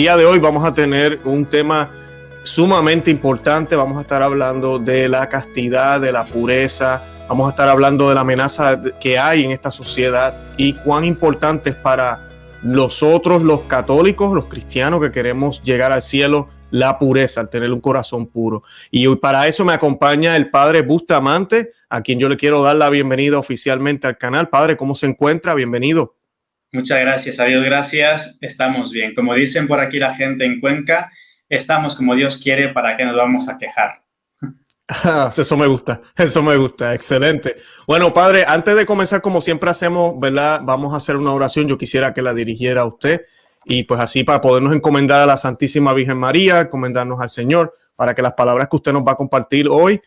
día de hoy vamos a tener un tema sumamente importante. Vamos a estar hablando de la castidad, de la pureza. Vamos a estar hablando de la amenaza que hay en esta sociedad y cuán importante es para nosotros, los católicos, los cristianos que queremos llegar al cielo, la pureza, al tener un corazón puro. Y hoy para eso me acompaña el padre Bustamante, a quien yo le quiero dar la bienvenida oficialmente al canal. Padre, ¿cómo se encuentra? Bienvenido. Muchas gracias, a Dios gracias, estamos bien. Como dicen por aquí la gente en Cuenca, estamos como Dios quiere, ¿para qué nos vamos a quejar? Eso me gusta, excelente. Bueno, padre, antes de comenzar, como siempre hacemos, ¿verdad? Vamos a hacer una oración. Yo quisiera que la dirigiera a usted y pues así para podernos encomendar a la Santísima Virgen María, encomendarnos al Señor, para que las palabras que usted nos va a compartir hoy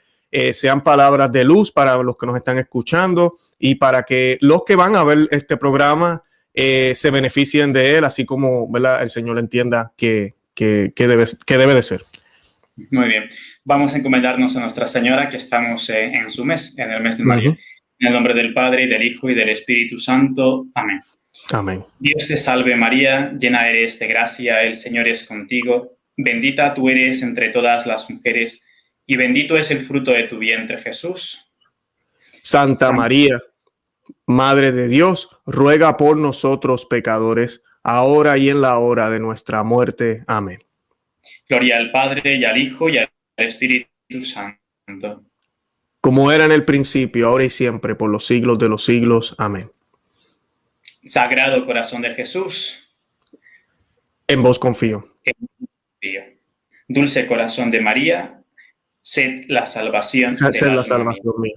sean palabras de luz para los que nos están escuchando y para que los que van a ver este programa se beneficien de él, así como, ¿verdad?, el Señor entienda que debe de ser. Muy bien, vamos a encomendarnos a Nuestra Señora, que estamos en su mes, en el mes de María. En el nombre del Padre, y del Hijo, y del Espíritu Santo. Amén. Amén. Dios te salve María, llena eres de gracia, el Señor es contigo. Bendita tú eres entre todas las mujeres, y bendito es el fruto de tu vientre, Jesús. Santa María, Madre de Dios, ruega por nosotros pecadores, ahora y en la hora de nuestra muerte. Amén. Gloria al Padre, y al Hijo, y al Espíritu Santo. Como era en el principio, ahora y siempre, por los siglos de los siglos. Amén. Sagrado Corazón de Jesús, en vos confío. Dulce Corazón de María, sed la salvación de la salvación mía.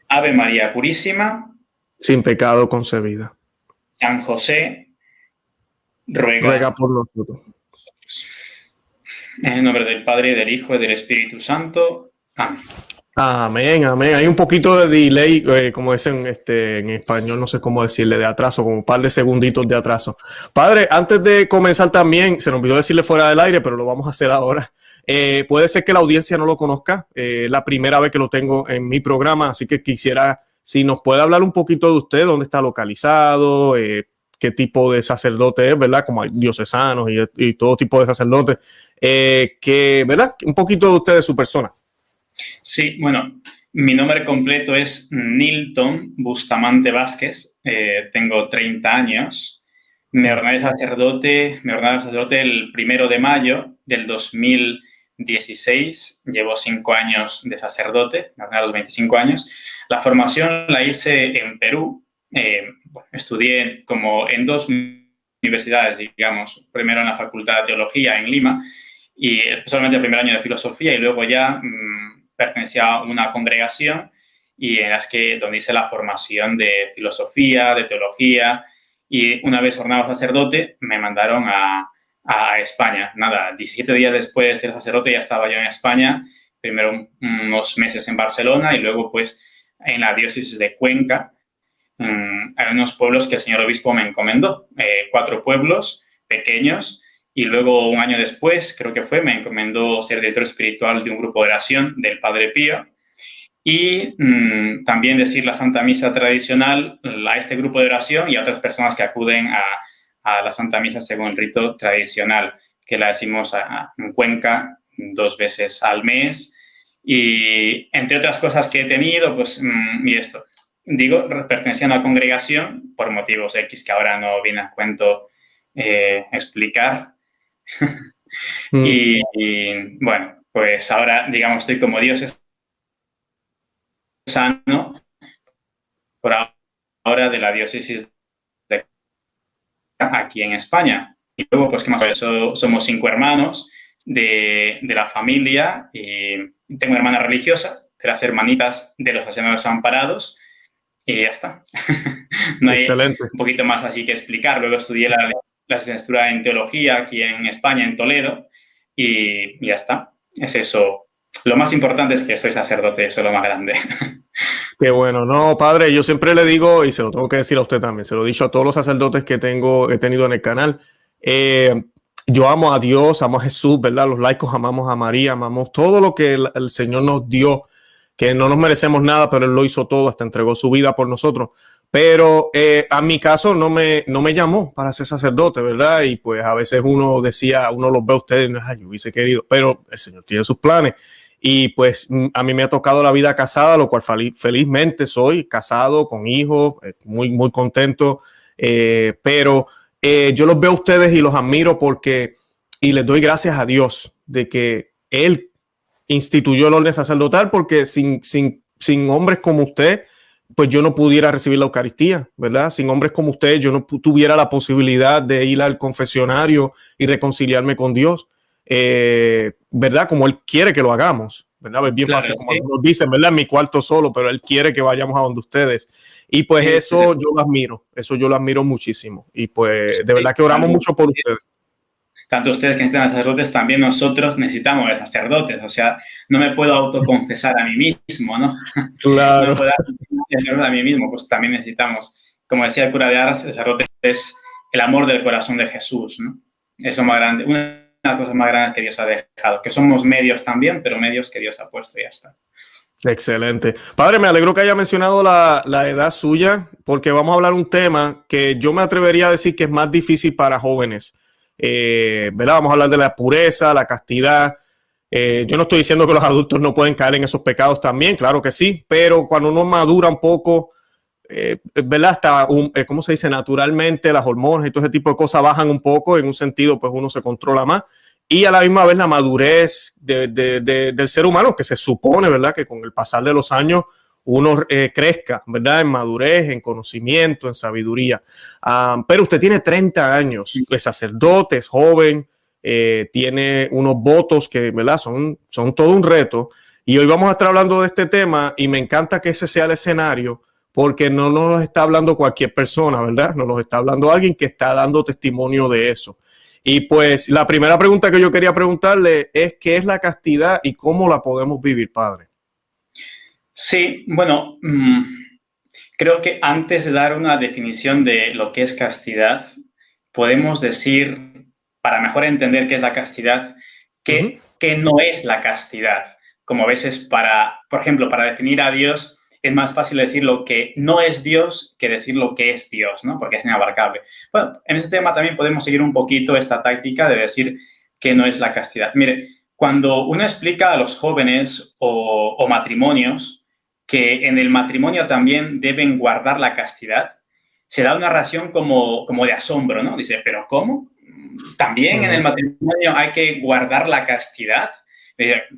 Ave María Purísima, sin pecado concebida. San José, ruega por nosotros. En el nombre del Padre, del Hijo y del Espíritu Santo. Amén. Amén, amén. Hay un poquito de delay, como dicen en español, no sé cómo decirle, de atraso, como un par de segunditos de atraso. Padre, antes de comenzar también, se nos olvidó decirle fuera del aire, pero lo vamos a hacer ahora. Puede ser que la audiencia no lo conozca, la primera vez que lo tengo en mi programa, así que quisiera, si nos puede hablar un poquito de usted, dónde está localizado, qué tipo de sacerdote es, ¿verdad? Como hay diocesanos y todo tipo de sacerdotes, ¿verdad? Un poquito de usted, de su persona. Sí, bueno, mi nombre completo es Nilton Bustamante Vázquez, tengo 30 años, me ordené sacerdote el 1 de mayo del 2016, llevo 5 años de sacerdote, me ordené a los 25 años. La formación la hice en Perú, estudié como en 2 universidades, digamos, primero en la Facultad de Teología en Lima y solamente el primer año de Filosofía y luego ya pertenecía a una congregación y en las que donde hice la formación de filosofía, de teología y una vez ordenado sacerdote me mandaron a España. Nada, 17 días después de ser sacerdote ya estaba yo en España, primero unos meses en Barcelona y luego pues en la diócesis de Cuenca. Hay unos pueblos que el señor obispo me encomendó, 4 pueblos pequeños. Y luego, un año después, creo que fue, me encomendó ser director espiritual de un grupo de oración del Padre Pío y también decir la Santa Misa tradicional a este grupo de oración y a otras personas que acuden a la Santa Misa según el rito tradicional, que la decimos en Cuenca 2 veces al mes. Y entre otras cosas que he tenido, pues, y esto, digo, pertenecía a una congregación por motivos X que ahora no viene a cuento explicar. Y bueno, pues ahora, digamos, estoy como diocesano por ahora de la diócesis de aquí en España. Y luego, pues, ¿qué más? Somos 5 hermanos de la familia y tengo una hermana religiosa, de las hermanitas de los Salesianos Desamparados y ya está. No hay Excelente. un poquito más así que explicar. Luego estudié la licenciatura en teología aquí en España, en Toledo, y ya está. Es eso. Lo más importante es que soy sacerdote, eso es lo más grande. Qué bueno. No, padre, yo siempre le digo, y se lo tengo que decir a usted también, se lo he dicho a todos los sacerdotes que he tenido en el canal, yo amo a Dios, amo a Jesús, ¿verdad? Los laicos amamos a María, amamos todo lo que el Señor nos dio, que no nos merecemos nada, pero Él lo hizo todo, hasta entregó su vida por nosotros. Pero a mi caso no me llamó para ser sacerdote, ¿verdad? Y pues a veces uno decía, uno los ve a ustedes, y yo hubiese querido, pero el Señor tiene sus planes. Y pues a mí me ha tocado la vida casada, lo cual felizmente soy casado con hijos, muy, muy contento. Pero yo los veo a ustedes y los admiro porque, y les doy gracias a Dios de que Él instituyó el orden sacerdotal, porque sin hombres como usted, pues yo no pudiera recibir la Eucaristía, ¿verdad? Sin hombres como usted, yo no tuviera la posibilidad de ir al confesionario y reconciliarme con Dios, ¿verdad? Como Él quiere que lo hagamos, ¿verdad? Es bien Claro, fácil, como sí. algunos dicen, ¿verdad? En mi cuarto solo, pero Él quiere que vayamos a donde ustedes. Y pues eso yo lo admiro muchísimo. Y pues de Sí, verdad que oramos mucho por ustedes. tanto ustedes que necesitan sacerdotes, también nosotros necesitamos de sacerdotes. O sea, no me puedo autoconfesar a mí mismo, ¿no? No me Claro. puedo dar a mí mismo, pues también necesitamos, como decía el cura de Ars, el sacerdote es el amor del corazón de Jesús, ¿no? Es lo más grande, una de las cosas más grandes que Dios ha dejado, que somos medios también, pero medios que Dios ha puesto y ya está. Excelente. Padre, me alegro que haya mencionado la edad suya, porque vamos a hablar un tema que yo me atrevería a decir que es más difícil para jóvenes. ¿Verdad? Vamos a hablar de la pureza, la castidad. Yo no estoy diciendo que los adultos no pueden caer en esos pecados también, claro que sí, pero cuando uno madura un poco, ¿verdad? Hasta, ¿cómo se dice? Naturalmente las hormonas y todo ese tipo de cosas bajan un poco, en un sentido, pues uno se controla más. Y a la misma vez la madurez del ser humano, que se supone, ¿verdad? Que con el pasar de los años uno crezca, ¿verdad? En madurez, en conocimiento, en sabiduría. Pero usted tiene 30 años, es sacerdote, es joven, tiene unos votos que, ¿verdad? Son todo un reto. Y hoy vamos a estar hablando de este tema y me encanta que ese sea el escenario porque no nos está hablando cualquier persona, ¿verdad? Nos está hablando alguien que está dando testimonio de eso. Y pues la primera pregunta que yo quería preguntarle es ¿qué es la castidad y cómo la podemos vivir, padre? Sí, bueno, creo que antes de dar una definición de lo que es castidad, podemos decir, para mejor entender qué es la castidad, qué no es la castidad. Como a veces por ejemplo, para definir a Dios es más fácil decir lo que no es Dios que decir lo que es Dios, ¿no? Porque es inabarcable. Bueno, en este tema también podemos seguir un poquito esta táctica de decir qué no es la castidad. Mire, cuando uno explica a los jóvenes o matrimonios que en el matrimonio también deben guardar la castidad, se da una reacción como de asombro, ¿no? Dice, ¿pero cómo? ¿También en el matrimonio hay que guardar la castidad?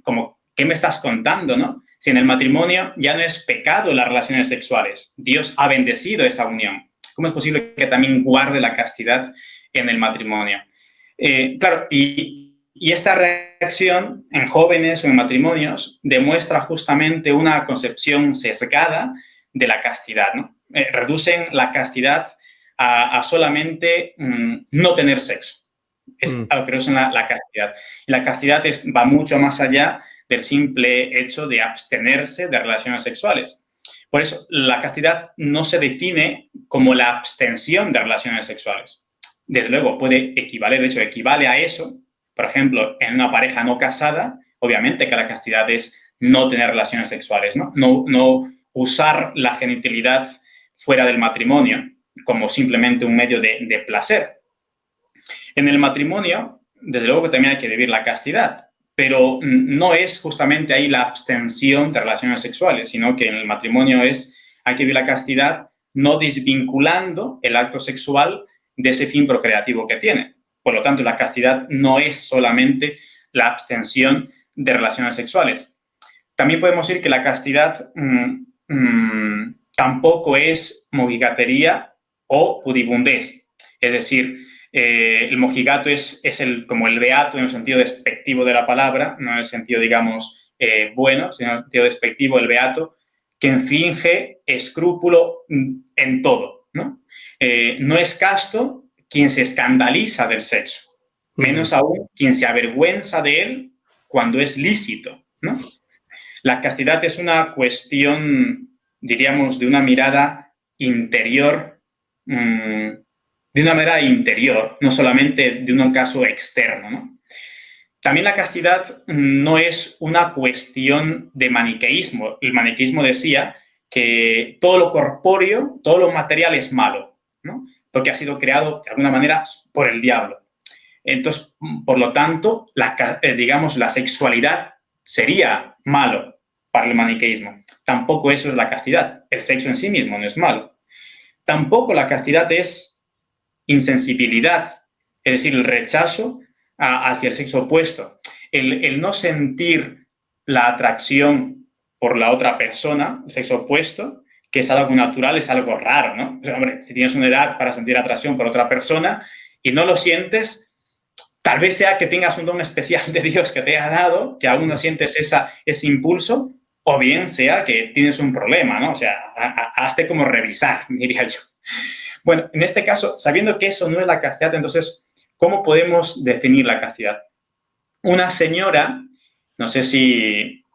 Como, ¿qué me estás contando, no? Si en el matrimonio ya no es pecado las relaciones sexuales, Dios ha bendecido esa unión. ¿Cómo es posible que también guarde la castidad en el matrimonio? Claro, y esta reacción en jóvenes o en matrimonios demuestra justamente una concepción sesgada de la castidad, ¿no? Reducen la castidad a solamente no tener sexo. Es a lo que reducen la castidad. Y la castidad va mucho más allá del simple hecho de abstenerse de relaciones sexuales. Por eso, la castidad no se define como la abstención de relaciones sexuales. Desde luego, puede equivaler, de hecho, equivale a eso. Por ejemplo, en una pareja no casada, obviamente que la castidad es no tener relaciones sexuales, ¿no? No usar la genitalidad fuera del matrimonio como simplemente un medio de placer. En el matrimonio, desde luego que también hay que vivir la castidad, pero no es justamente ahí la abstención de relaciones sexuales, sino que en el matrimonio hay que vivir la castidad no desvinculando el acto sexual de ese fin procreativo que tiene. Por lo tanto, la castidad no es solamente la abstención de relaciones sexuales. También podemos decir que la castidad tampoco es mojigatería o pudibundez. Es decir, el mojigato es como el beato en el sentido despectivo de la palabra, no en el sentido, digamos, bueno, sino en el sentido despectivo, el beato, quien finge escrúpulo en todo, ¿no? No es casto quien se escandaliza del sexo, menos aún quien se avergüenza de él cuando es lícito, ¿no? La castidad es una cuestión, diríamos, de una mirada interior, no solamente de un caso externo, ¿no? También la castidad no es una cuestión de maniqueísmo. El maniqueísmo decía que todo lo corpóreo, todo lo material es malo, ¿no? Porque ha sido creado de alguna manera por el diablo. Entonces, por lo tanto, digamos, la sexualidad sería malo para el maniqueísmo. Tampoco eso es la castidad. El sexo en sí mismo no es malo. Tampoco la castidad es insensibilidad, es decir, el rechazo hacia el sexo opuesto. El no sentir la atracción por la otra persona, el sexo opuesto, que es algo natural, es algo raro, ¿no? O sea, hombre, si tienes una edad para sentir atracción por otra persona y no lo sientes, tal vez sea que tengas un don especial de Dios que te ha dado, que aún no sientes ese impulso, o bien sea que tienes un problema, ¿no? O sea, hazte como revisar, diría yo. Bueno, en este caso, sabiendo que eso no es la castidad, entonces, ¿cómo podemos definir la castidad? Una señora, no sé si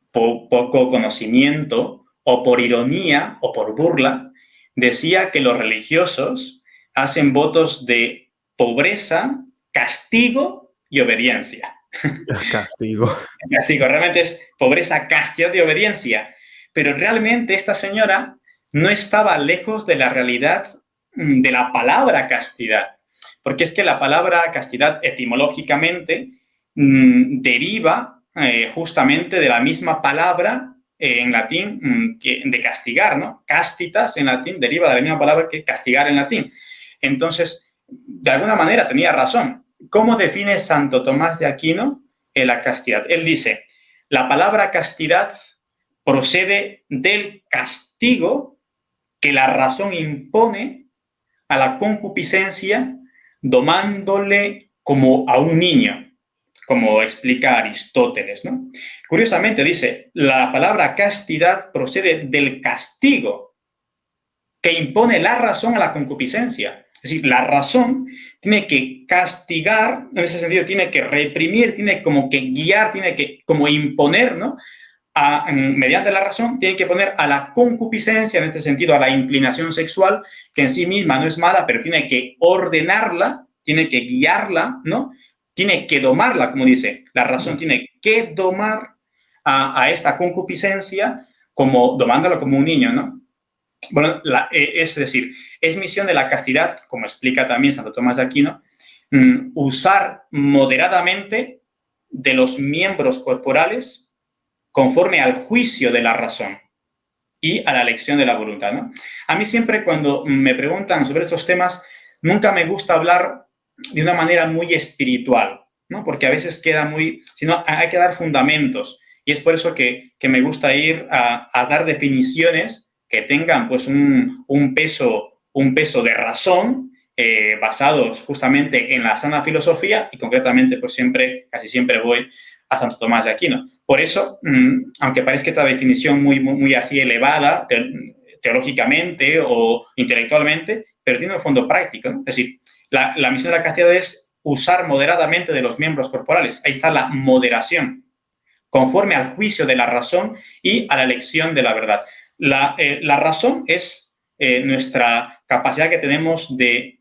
por poco conocimiento o por ironía o por burla, decía que los religiosos hacen votos de pobreza, castigo y obediencia. Castigo. Castigo, realmente es pobreza, castidad y obediencia. Pero realmente esta señora no estaba lejos de la realidad de la palabra castidad. Porque es que la palabra castidad etimológicamente deriva justamente de la misma palabra en latín de castigar, ¿no? Castitas en latín deriva de la misma palabra que castigar en latín. Entonces, de alguna manera tenía razón. ¿Cómo define Santo Tomás de Aquino la castidad? Él dice, la palabra castidad procede del castigo que la razón impone a la concupiscencia, domándole como a un niño, como explica Aristóteles, ¿no? Curiosamente dice, la palabra castidad procede del castigo que impone la razón a la concupiscencia. Es decir, la razón tiene que castigar, en ese sentido, tiene que reprimir, tiene como que guiar, tiene que como imponer, ¿no? Mediante la razón, tiene que poner a la concupiscencia, en este sentido, a la inclinación sexual, que en sí misma no es mala, pero tiene que ordenarla, tiene que guiarla, ¿no? Tiene que domarla, como dice. La razón tiene que domar a esta concupiscencia, como domándola como un niño, ¿no? Bueno, es decir, es misión de la castidad, como explica también Santo Tomás de Aquino, usar moderadamente de los miembros corporales conforme al juicio de la razón y a la elección de la voluntad, ¿no? A mí siempre cuando me preguntan sobre estos temas, nunca me gusta hablar de una manera muy espiritual, ¿no? Porque a veces queda muy... sino hay que dar fundamentos. Y es por eso que me gusta ir a dar definiciones que tengan pues un peso de razón basados justamente en la sana filosofía y concretamente pues casi siempre voy a Santo Tomás de Aquino. Por eso, aunque parezca esta definición muy así elevada teológicamente o intelectualmente, pero tiene un fondo práctico, ¿no? Es decir, la misión de la castidad es usar moderadamente de los miembros corporales. Ahí está la moderación, conforme al juicio de la razón y a la elección de la verdad. La razón es nuestra capacidad que tenemos de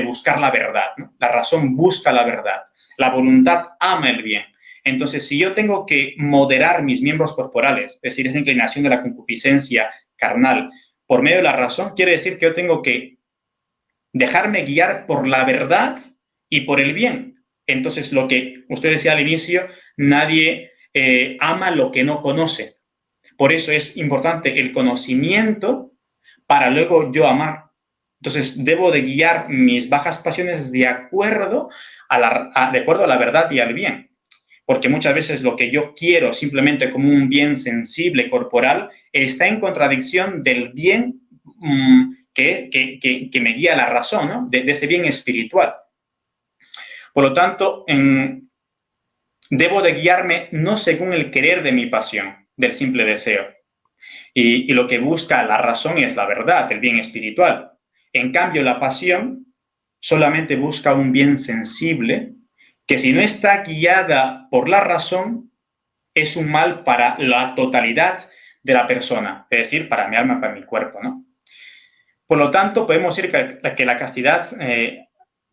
buscar la verdad, ¿no? La razón busca la verdad. La voluntad ama el bien. Entonces, si yo tengo que moderar mis miembros corporales, es decir, esa inclinación de la concupiscencia carnal por medio de la razón, quiere decir que yo tengo que dejarme guiar por la verdad y por el bien. Entonces, lo que usted decía al inicio, nadie ama lo que no conoce. Por eso es importante el conocimiento para luego yo amar. Entonces, debo de guiar mis bajas pasiones de acuerdo a la verdad y al bien. Porque muchas veces lo que yo quiero simplemente como un bien sensible, corporal, está en contradicción del bien que me guía la razón, ¿no? De ese bien espiritual. Por lo tanto, debo de guiarme no según el querer de mi pasión, del simple deseo. Y lo que busca la razón es la verdad, el bien espiritual. En cambio, la pasión solamente busca un bien sensible que si no está guiada por la razón, es un mal para la totalidad de la persona, es decir, para mi alma, para mi cuerpo, ¿no? Por lo tanto, podemos decir que la castidad,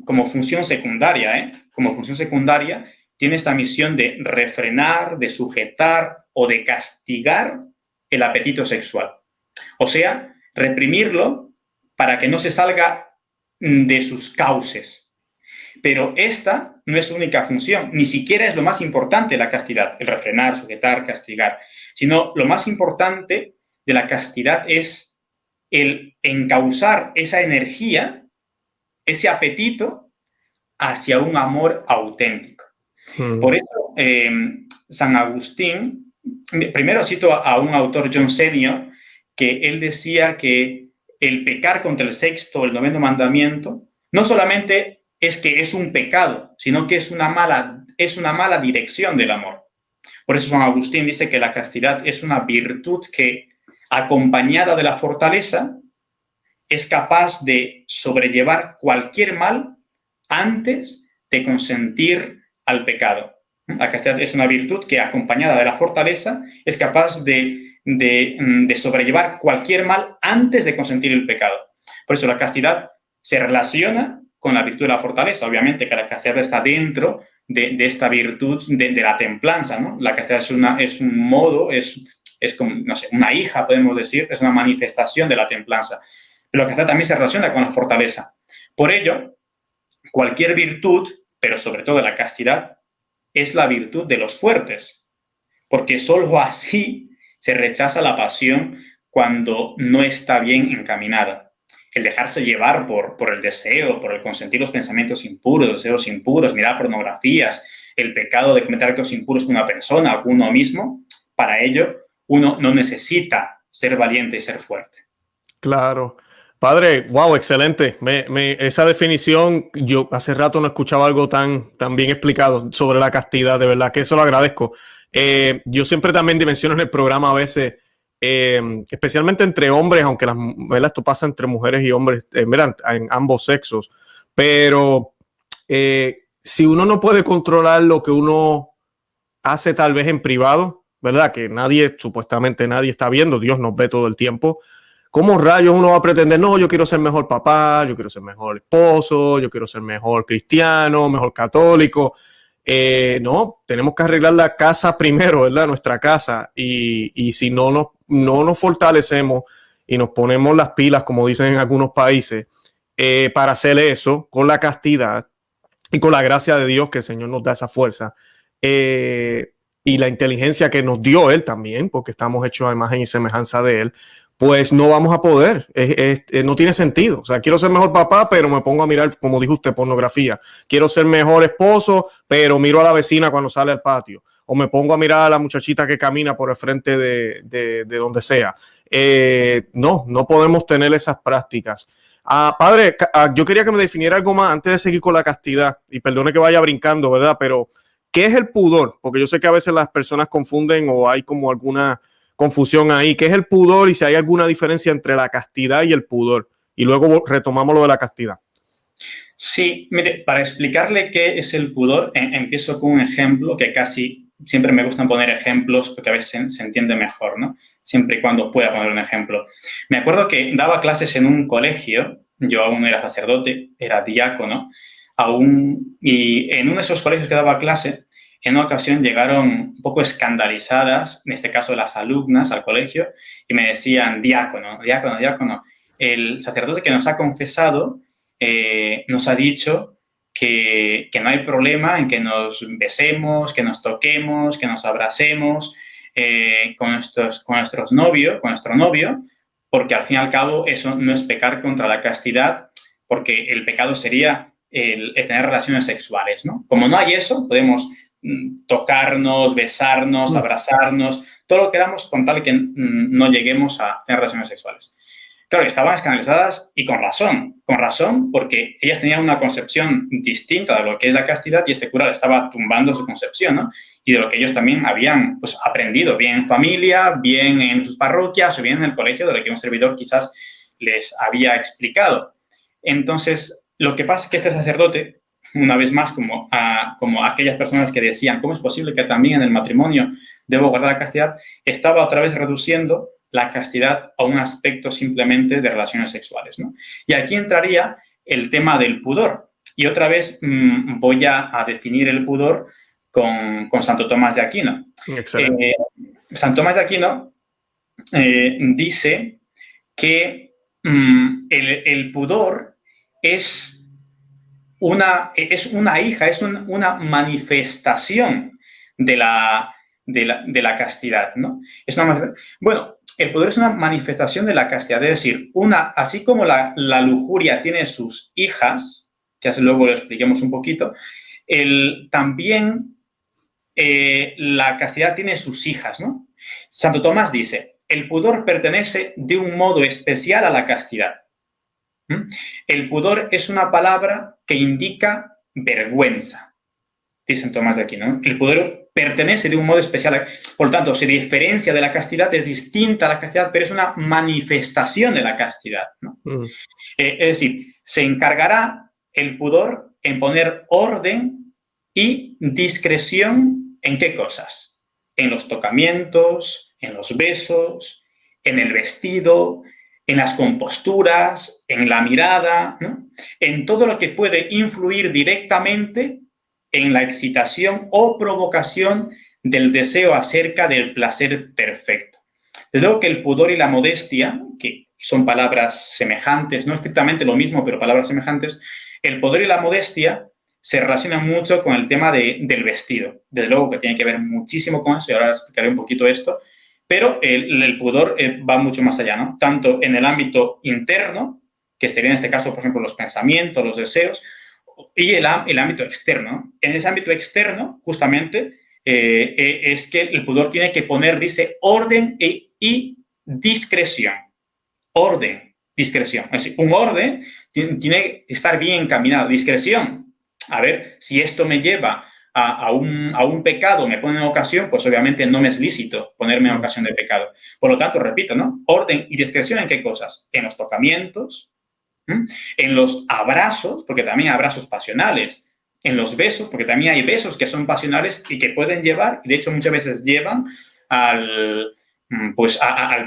como función secundaria, tiene esta misión de refrenar, de sujetar o de castigar el apetito sexual. O sea, reprimirlo para que no se salga de sus cauces. Pero esta no es su única función, ni siquiera es lo más importante de la castidad, el refrenar, sujetar, castigar, sino lo más importante de la castidad es el encauzar esa energía, ese apetito hacia un amor auténtico. Por eso, San Agustín, primero cito a un autor, John Senior, que él decía que el pecar contra el sexto o el noveno mandamiento no solamente es que es un pecado, sino que es una mala dirección del amor. Por eso San Agustín dice que la castidad es una virtud que, acompañada de la fortaleza, es capaz de sobrellevar cualquier mal antes de consentir al pecado. La castidad es una virtud que, acompañada de la fortaleza, es capaz de sobrellevar cualquier mal antes de consentir el pecado. Por eso la castidad se relaciona con la virtud de la fortaleza. Obviamente que la castidad está dentro de esta virtud de la templanza, ¿no? La castidad es un modo, es como, no sé, una hija, podemos decir, es una manifestación de la templanza. Pero la castidad también se relaciona con la fortaleza. Por ello, cualquier virtud, pero sobre todo la castidad, es la virtud de los fuertes, porque solo así se rechaza la pasión cuando no está bien encaminada. El dejarse llevar por el deseo, por el consentir los pensamientos impuros, los deseos impuros, mirar pornografías, el pecado de cometer actos impuros con una persona o con uno mismo, para ello uno no necesita ser valiente y ser fuerte. Claro. Padre, wow, excelente. Esa definición, yo hace rato no escuchaba algo tan bien explicado sobre la castidad, de verdad que eso lo agradezco. Yo siempre también dimensiono en el programa a veces, especialmente entre hombres, aunque ¿verdad? Esto pasa entre mujeres y hombres, ¿verdad? En ambos sexos, pero si uno no puede controlar lo que uno hace tal vez en privado, ¿verdad? Que supuestamente nadie está viendo, Dios nos ve todo el tiempo. ¿Cómo rayos uno va a pretender, no, yo quiero ser mejor papá, yo quiero ser mejor esposo, yo quiero ser mejor cristiano, mejor católico? No, tenemos que arreglar la casa primero, ¿verdad? Nuestra casa. Y si no nos fortalecemos y nos ponemos las pilas, como dicen en algunos países, para hacer eso con la castidad y con la gracia de Dios, que el Señor nos da esa fuerza, y la inteligencia que nos dio Él también, porque estamos hechos a imagen y semejanza de Él, pues no vamos a poder, no tiene sentido. O sea, quiero ser mejor papá, pero me pongo a mirar, como dijo usted, pornografía. Quiero ser mejor esposo, pero miro a la vecina cuando sale al patio. O me pongo a mirar a la muchachita que camina por el frente de donde sea. No podemos tener esas prácticas. Padre, yo quería que me definiera algo más antes de seguir con la castidad. Y perdone que vaya brincando, ¿verdad? Pero, ¿qué es el pudor? Porque yo sé que a veces las personas confunden o hay como alguna confusión ahí. ¿Qué es el pudor y si hay alguna diferencia entre la castidad y el pudor? Y luego retomamos lo de la castidad. Sí, mire, para explicarle qué es el pudor, empiezo con un ejemplo que casi siempre me gustan poner ejemplos porque a veces se entiende mejor, ¿no? Siempre y cuando pueda poner un ejemplo. Me acuerdo que daba clases en un colegio, yo aún no era sacerdote, era diácono, y en uno de esos colegios que daba clase, en una ocasión llegaron un poco escandalizadas, en este caso las alumnas al colegio, y me decían, diácono, el sacerdote que nos ha confesado nos ha dicho que no hay problema en que nos besemos, que nos toquemos, que nos abracemos con nuestro novio, porque al fin y al cabo eso no es pecar contra la castidad, porque el pecado sería el tener relaciones sexuales, ¿no? Como no hay eso, podemos tocarnos, besarnos, abrazarnos, todo lo que queramos con tal que no lleguemos a tener relaciones sexuales. Claro, estaban escandalizadas y con razón, porque ellas tenían una concepción distinta de lo que es la castidad y este cura le estaba tumbando su concepción, ¿no? Y de lo que ellos también habían pues, aprendido, bien en familia, bien en sus parroquias o bien en el colegio, de lo que un servidor quizás les había explicado. Entonces, lo que pasa es que este sacerdote, una vez más, como aquellas personas que decían, ¿cómo es posible que también en el matrimonio debo guardar la castidad?, estaba otra vez reduciendo la castidad a un aspecto simplemente de relaciones sexuales, ¿no? Y aquí entraría el tema del pudor. Y otra vez voy a definir el pudor con Santo Tomás de Aquino. Excelente. Santo Tomás de Aquino dice que el pudor es una hija, es una manifestación de la castidad, ¿no? Bueno, el pudor es una manifestación de la castidad, es decir, así como la lujuria tiene sus hijas, que así luego lo expliquemos un poquito, también la castidad tiene sus hijas, ¿no? Santo Tomás dice, el pudor pertenece de un modo especial a la castidad. El pudor es una palabra que indica vergüenza, dice Santo Tomás de Aquino, ¿no? El pudor pertenece de un modo especial, por lo tanto, se diferencia de la castidad, es distinta a la castidad, pero es una manifestación de la castidad, ¿no? Es decir, se encargará el pudor en poner orden y discreción ¿en qué cosas? En los tocamientos, en los besos, en el vestido, en las composturas, en la mirada, ¿no? En todo lo que puede influir directamente en la excitación o provocación del deseo acerca del placer perfecto. Desde luego que el pudor y la modestia, que son palabras semejantes, no estrictamente lo mismo, pero palabras semejantes, el pudor y la modestia se relacionan mucho con el tema del vestido. Desde luego que tiene que ver muchísimo con eso, y ahora explicaré un poquito esto, pero el pudor va mucho más allá, ¿no? Tanto en el ámbito interno, que sería en este caso, por ejemplo, los pensamientos, los deseos, y el ámbito externo, ¿no? En ese ámbito externo, justamente, es que el pudor tiene que poner, dice, orden y discreción. Orden, discreción. Es decir, un orden tiene que estar bien encaminado. Discreción. A ver, si esto me lleva a un pecado, me pone en ocasión, pues obviamente no me es lícito ponerme en ocasión de pecado. Por lo tanto, repito, ¿no? Orden y discreción, ¿en qué cosas? En los tocamientos, en los abrazos, porque también hay abrazos pasionales, en los besos, porque también hay besos que son pasionales y que pueden llevar, y de hecho muchas veces llevan al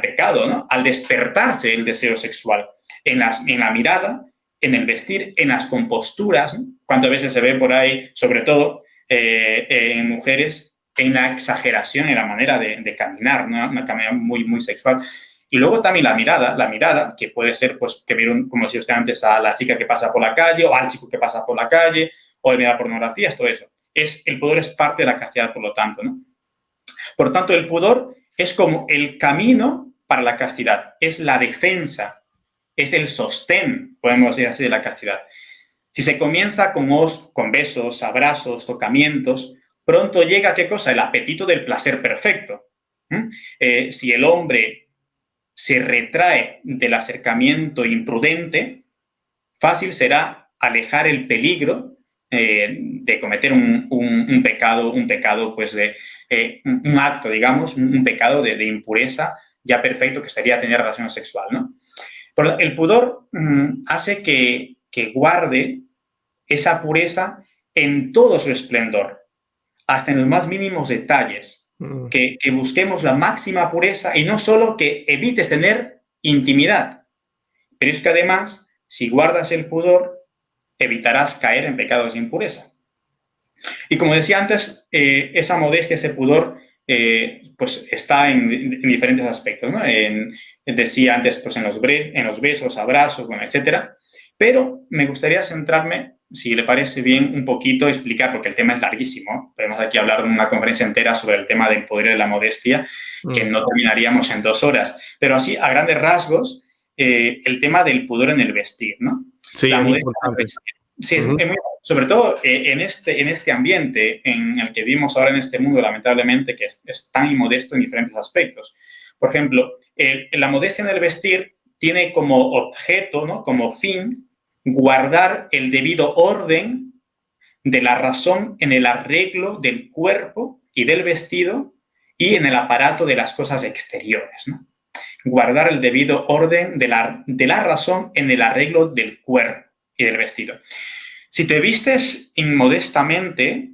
pecado, ¿no? Al despertarse el deseo sexual. En la mirada, en el vestir, en las composturas, ¿no? Cuántas veces se ve por ahí, sobre todo en mujeres, en la exageración, en la manera de caminar, ¿no? Una caminata muy, muy sexual. Y luego también la mirada, que puede ser, pues, que vieron, como decía usted antes, a la chica que pasa por la calle o al chico que pasa por la calle o de mirar pornografías, todo eso. El pudor es parte de la castidad, por lo tanto, ¿no? Por tanto, el pudor es como el camino para la castidad, es la defensa, es el sostén, podemos decir así, de la castidad. Si se comienza con besos, abrazos, tocamientos, pronto llega, ¿qué cosa? El apetito del placer perfecto. Si el hombre se retrae del acercamiento imprudente, fácil será alejar el peligro de cometer un pecado, pues un acto, digamos, un pecado de impureza ya perfecto, que sería tener relación sexual, ¿no? Pero el pudor hace que guarde esa pureza en todo su esplendor, hasta en los más mínimos detalles. Que busquemos la máxima pureza y no solo que evites tener intimidad, pero es que además, si guardas el pudor, evitarás caer en pecados de impureza. Y como decía antes, esa modestia, ese pudor, pues está en diferentes aspectos, ¿no? Decía antes, pues en los besos, abrazos, bueno, etcétera. Pero me gustaría centrarme, si le parece bien, un poquito explicar, porque el tema es larguísimo. Podemos aquí hablar de una conferencia entera sobre el tema del pudor y de la modestia, que no terminaríamos en 2 horas. Pero así, a grandes rasgos, el tema del pudor en el vestir, ¿no? Sí, es importante. Sí, es muy, sobre todo en este ambiente en el que vivimos ahora en este mundo, lamentablemente, que es tan inmodesto en diferentes aspectos. Por ejemplo, la modestia en el vestir tiene como objeto, ¿no? Como fin, guardar el debido orden de la razón en el arreglo del cuerpo y del vestido y en el aparato de las cosas exteriores, ¿no? Guardar el debido orden de la razón en el arreglo del cuerpo y del vestido. Si te vistes inmodestamente,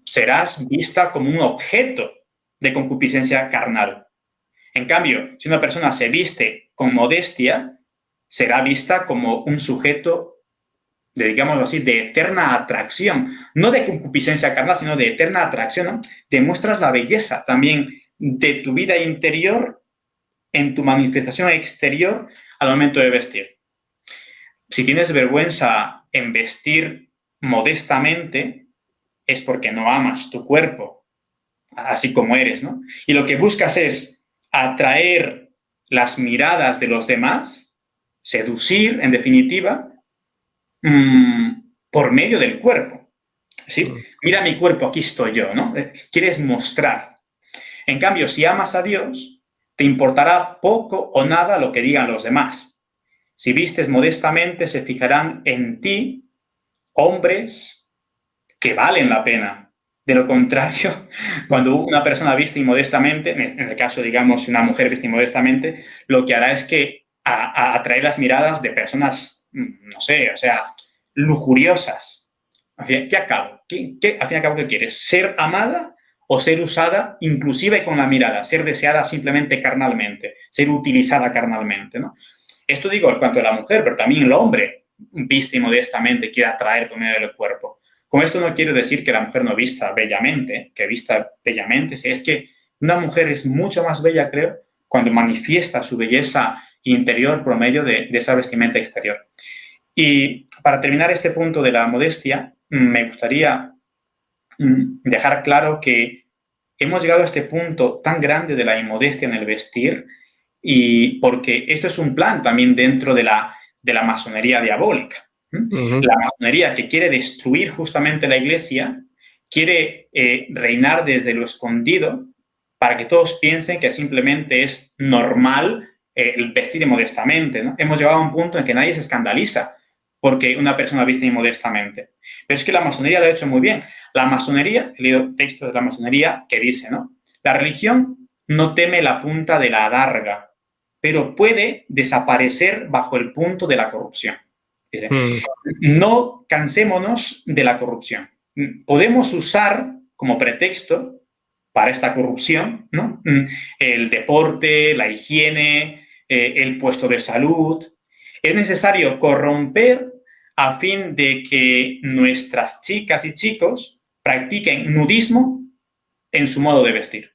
serás vista como un objeto de concupiscencia carnal. En cambio, si una persona se viste con modestia, será vista como un sujeto, digámoslo así, de eterna atracción. No de concupiscencia carnal, sino de eterna atracción, ¿no? Demuestras la belleza también de tu vida interior en tu manifestación exterior al momento de vestir. Si tienes vergüenza en vestir modestamente, es porque no amas tu cuerpo, así como eres, ¿no? Y lo que buscas es atraer las miradas de los demás, seducir, en definitiva, por medio del cuerpo. ¿Sí? Mira mi cuerpo, aquí estoy yo, ¿no? Quieres mostrar. En cambio, si amas a Dios, te importará poco o nada lo que digan los demás. Si vistes modestamente, se fijarán en ti hombres que valen la pena. De lo contrario, cuando una persona viste inmodestamente, en el caso, digamos, una mujer viste inmodestamente, lo que hará es que atraer las miradas de personas, no sé, o sea, lujuriosas. Al fin y al cabo, ¿qué quieres? ¿Ser amada o ser usada inclusive con la mirada? Ser deseada simplemente carnalmente, ser utilizada carnalmente, ¿no? Esto digo en cuanto a la mujer, pero también el hombre viste inmodestamente, quiere atraer por medio del cuerpo. Con esto no quiero decir que la mujer no vista bellamente, que vista bellamente. Es que una mujer es mucho más bella, creo, cuando manifiesta su belleza interior por medio de esa vestimenta exterior. Y para terminar este punto de la modestia, me gustaría dejar claro que hemos llegado a este punto tan grande de la inmodestia en el vestir, y porque esto es un plan también dentro de la masonería diabólica. La masonería, que quiere destruir justamente la iglesia, quiere reinar desde lo escondido para que todos piensen que simplemente es normal el vestir modestamente, ¿no? Hemos llegado a un punto en que nadie se escandaliza porque una persona viste inmodestamente. Pero es que la masonería lo ha hecho muy bien. La masonería, he leído textos de la masonería que dice, ¿no? La religión no teme la punta de la adarga, pero puede desaparecer bajo el punto de la corrupción. Dice, no cansémonos de la corrupción. Podemos usar como pretexto para esta corrupción, ¿no? El deporte, la higiene, el puesto de salud. Es necesario corromper a fin de que nuestras chicas y chicos practiquen nudismo en su modo de vestir.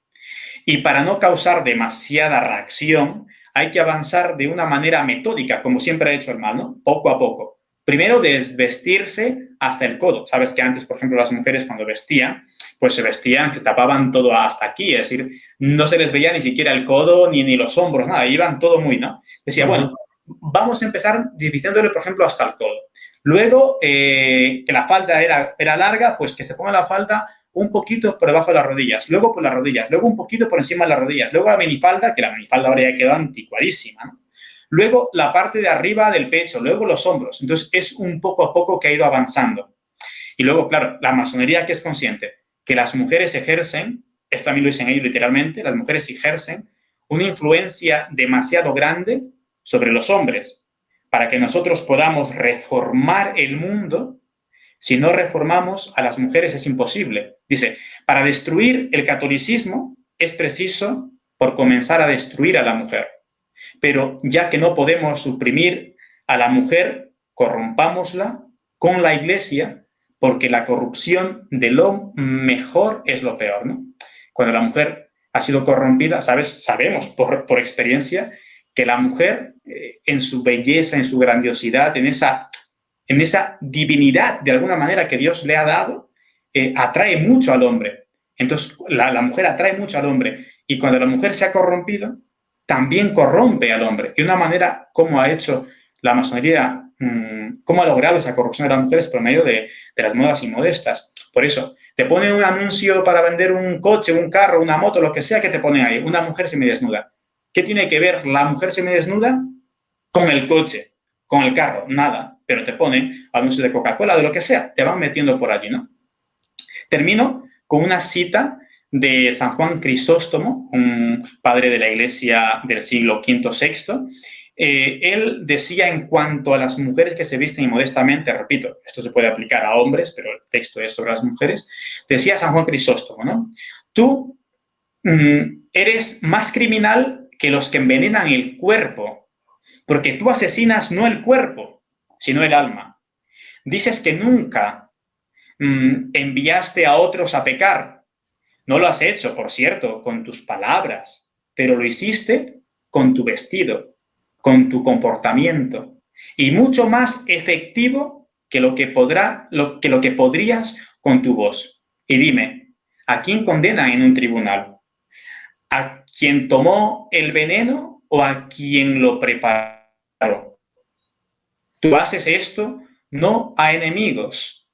Y para no causar demasiada reacción, hay que avanzar de una manera metódica, como siempre ha hecho el mal, ¿no? Poco a poco. Primero, desvestirse hasta el codo. Sabes que antes, por ejemplo, las mujeres cuando vestían, pues se vestían, se tapaban todo hasta aquí, es decir, no se les veía ni siquiera el codo ni los hombros, nada, iban todo muy, ¿no? Decía, bueno, vamos a empezar dividiéndole, por ejemplo, hasta el codo. Luego, que la falda era larga, pues que se ponga la falda un poquito por debajo de las rodillas, luego por las rodillas, luego un poquito por encima de las rodillas, luego la minifalda, que la minifalda ahora ya quedó anticuadísima, ¿no? Luego la parte de arriba del pecho, luego los hombros. Entonces, es un poco a poco que ha ido avanzando. Y luego, claro, la masonería, que es consciente que las mujeres ejercen, esto también lo dicen ellos literalmente, las mujeres ejercen una influencia demasiado grande sobre los hombres para que nosotros podamos reformar el mundo. Si no reformamos a las mujeres es imposible. Dice, para destruir el catolicismo es preciso por comenzar a destruir a la mujer. Pero ya que no podemos suprimir a la mujer, corrompámosla con la iglesia, porque la corrupción de lo mejor es lo peor, ¿no? Cuando la mujer ha sido corrompida, sabemos por experiencia que la mujer en su belleza, en su grandiosidad, en esa divinidad, de alguna manera, que Dios le ha dado, atrae mucho al hombre. Entonces, la mujer atrae mucho al hombre. Y cuando la mujer se ha corrompido, también corrompe al hombre. Y una manera como ha hecho la masonería, cómo ha logrado esa corrupción de las mujeres por medio de las modas inmodestas. Por eso, te ponen un anuncio para vender un coche, un carro, una moto, lo que sea que te ponen ahí, una mujer semidesnuda. ¿Qué tiene que ver la mujer semidesnuda con el coche, con el carro? Nada. Pero te ponen anuncios de Coca-Cola, de lo que sea, te van metiendo por allí, ¿no? Termino con una cita de San Juan Crisóstomo, un padre de la iglesia del siglo V-VI. Él decía en cuanto a las mujeres que se visten inmodestamente, repito, esto se puede aplicar a hombres, pero el texto es sobre las mujeres, decía San Juan Crisóstomo, ¿no? Tú eres más criminal que los que envenenan el cuerpo, porque tú asesinas no el cuerpo, sino el alma. Dices que nunca enviaste a otros a pecar. No lo has hecho, por cierto, con tus palabras, pero lo hiciste con tu vestido, con tu comportamiento, y mucho más efectivo que lo que podrías con tu voz. Y dime, ¿a quién condenan en un tribunal? ¿A quien tomó el veneno o a quien lo preparó? Tú haces esto no a enemigos,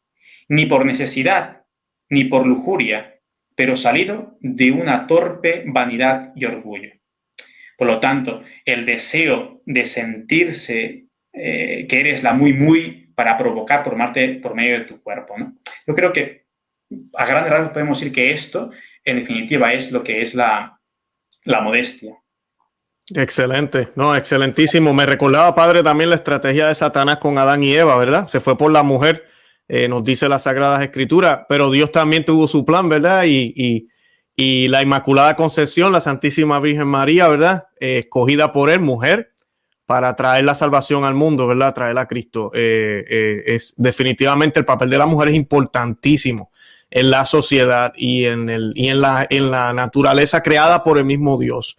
ni por necesidad, ni por lujuria, pero salido de una torpe vanidad y orgullo. Por lo tanto, el deseo de sentirse que eres la muy para provocar, por medio de tu cuerpo, ¿no? Yo creo que a grandes rasgos podemos decir que esto, en definitiva, es lo que es la modestia. Excelente, no, excelentísimo. Me recordaba, padre, también la estrategia de Satanás con Adán y Eva, ¿verdad? Se fue por la mujer, nos dice las Sagradas Escrituras, pero Dios también tuvo su plan, ¿verdad? Y la Inmaculada Concepción, la Santísima Virgen María, ¿verdad? Escogida por él, mujer, para traer la salvación al mundo, ¿verdad? Traer a Cristo. Es definitivamente el papel de la mujer es importantísimo en la sociedad y en la naturaleza creada por el mismo Dios.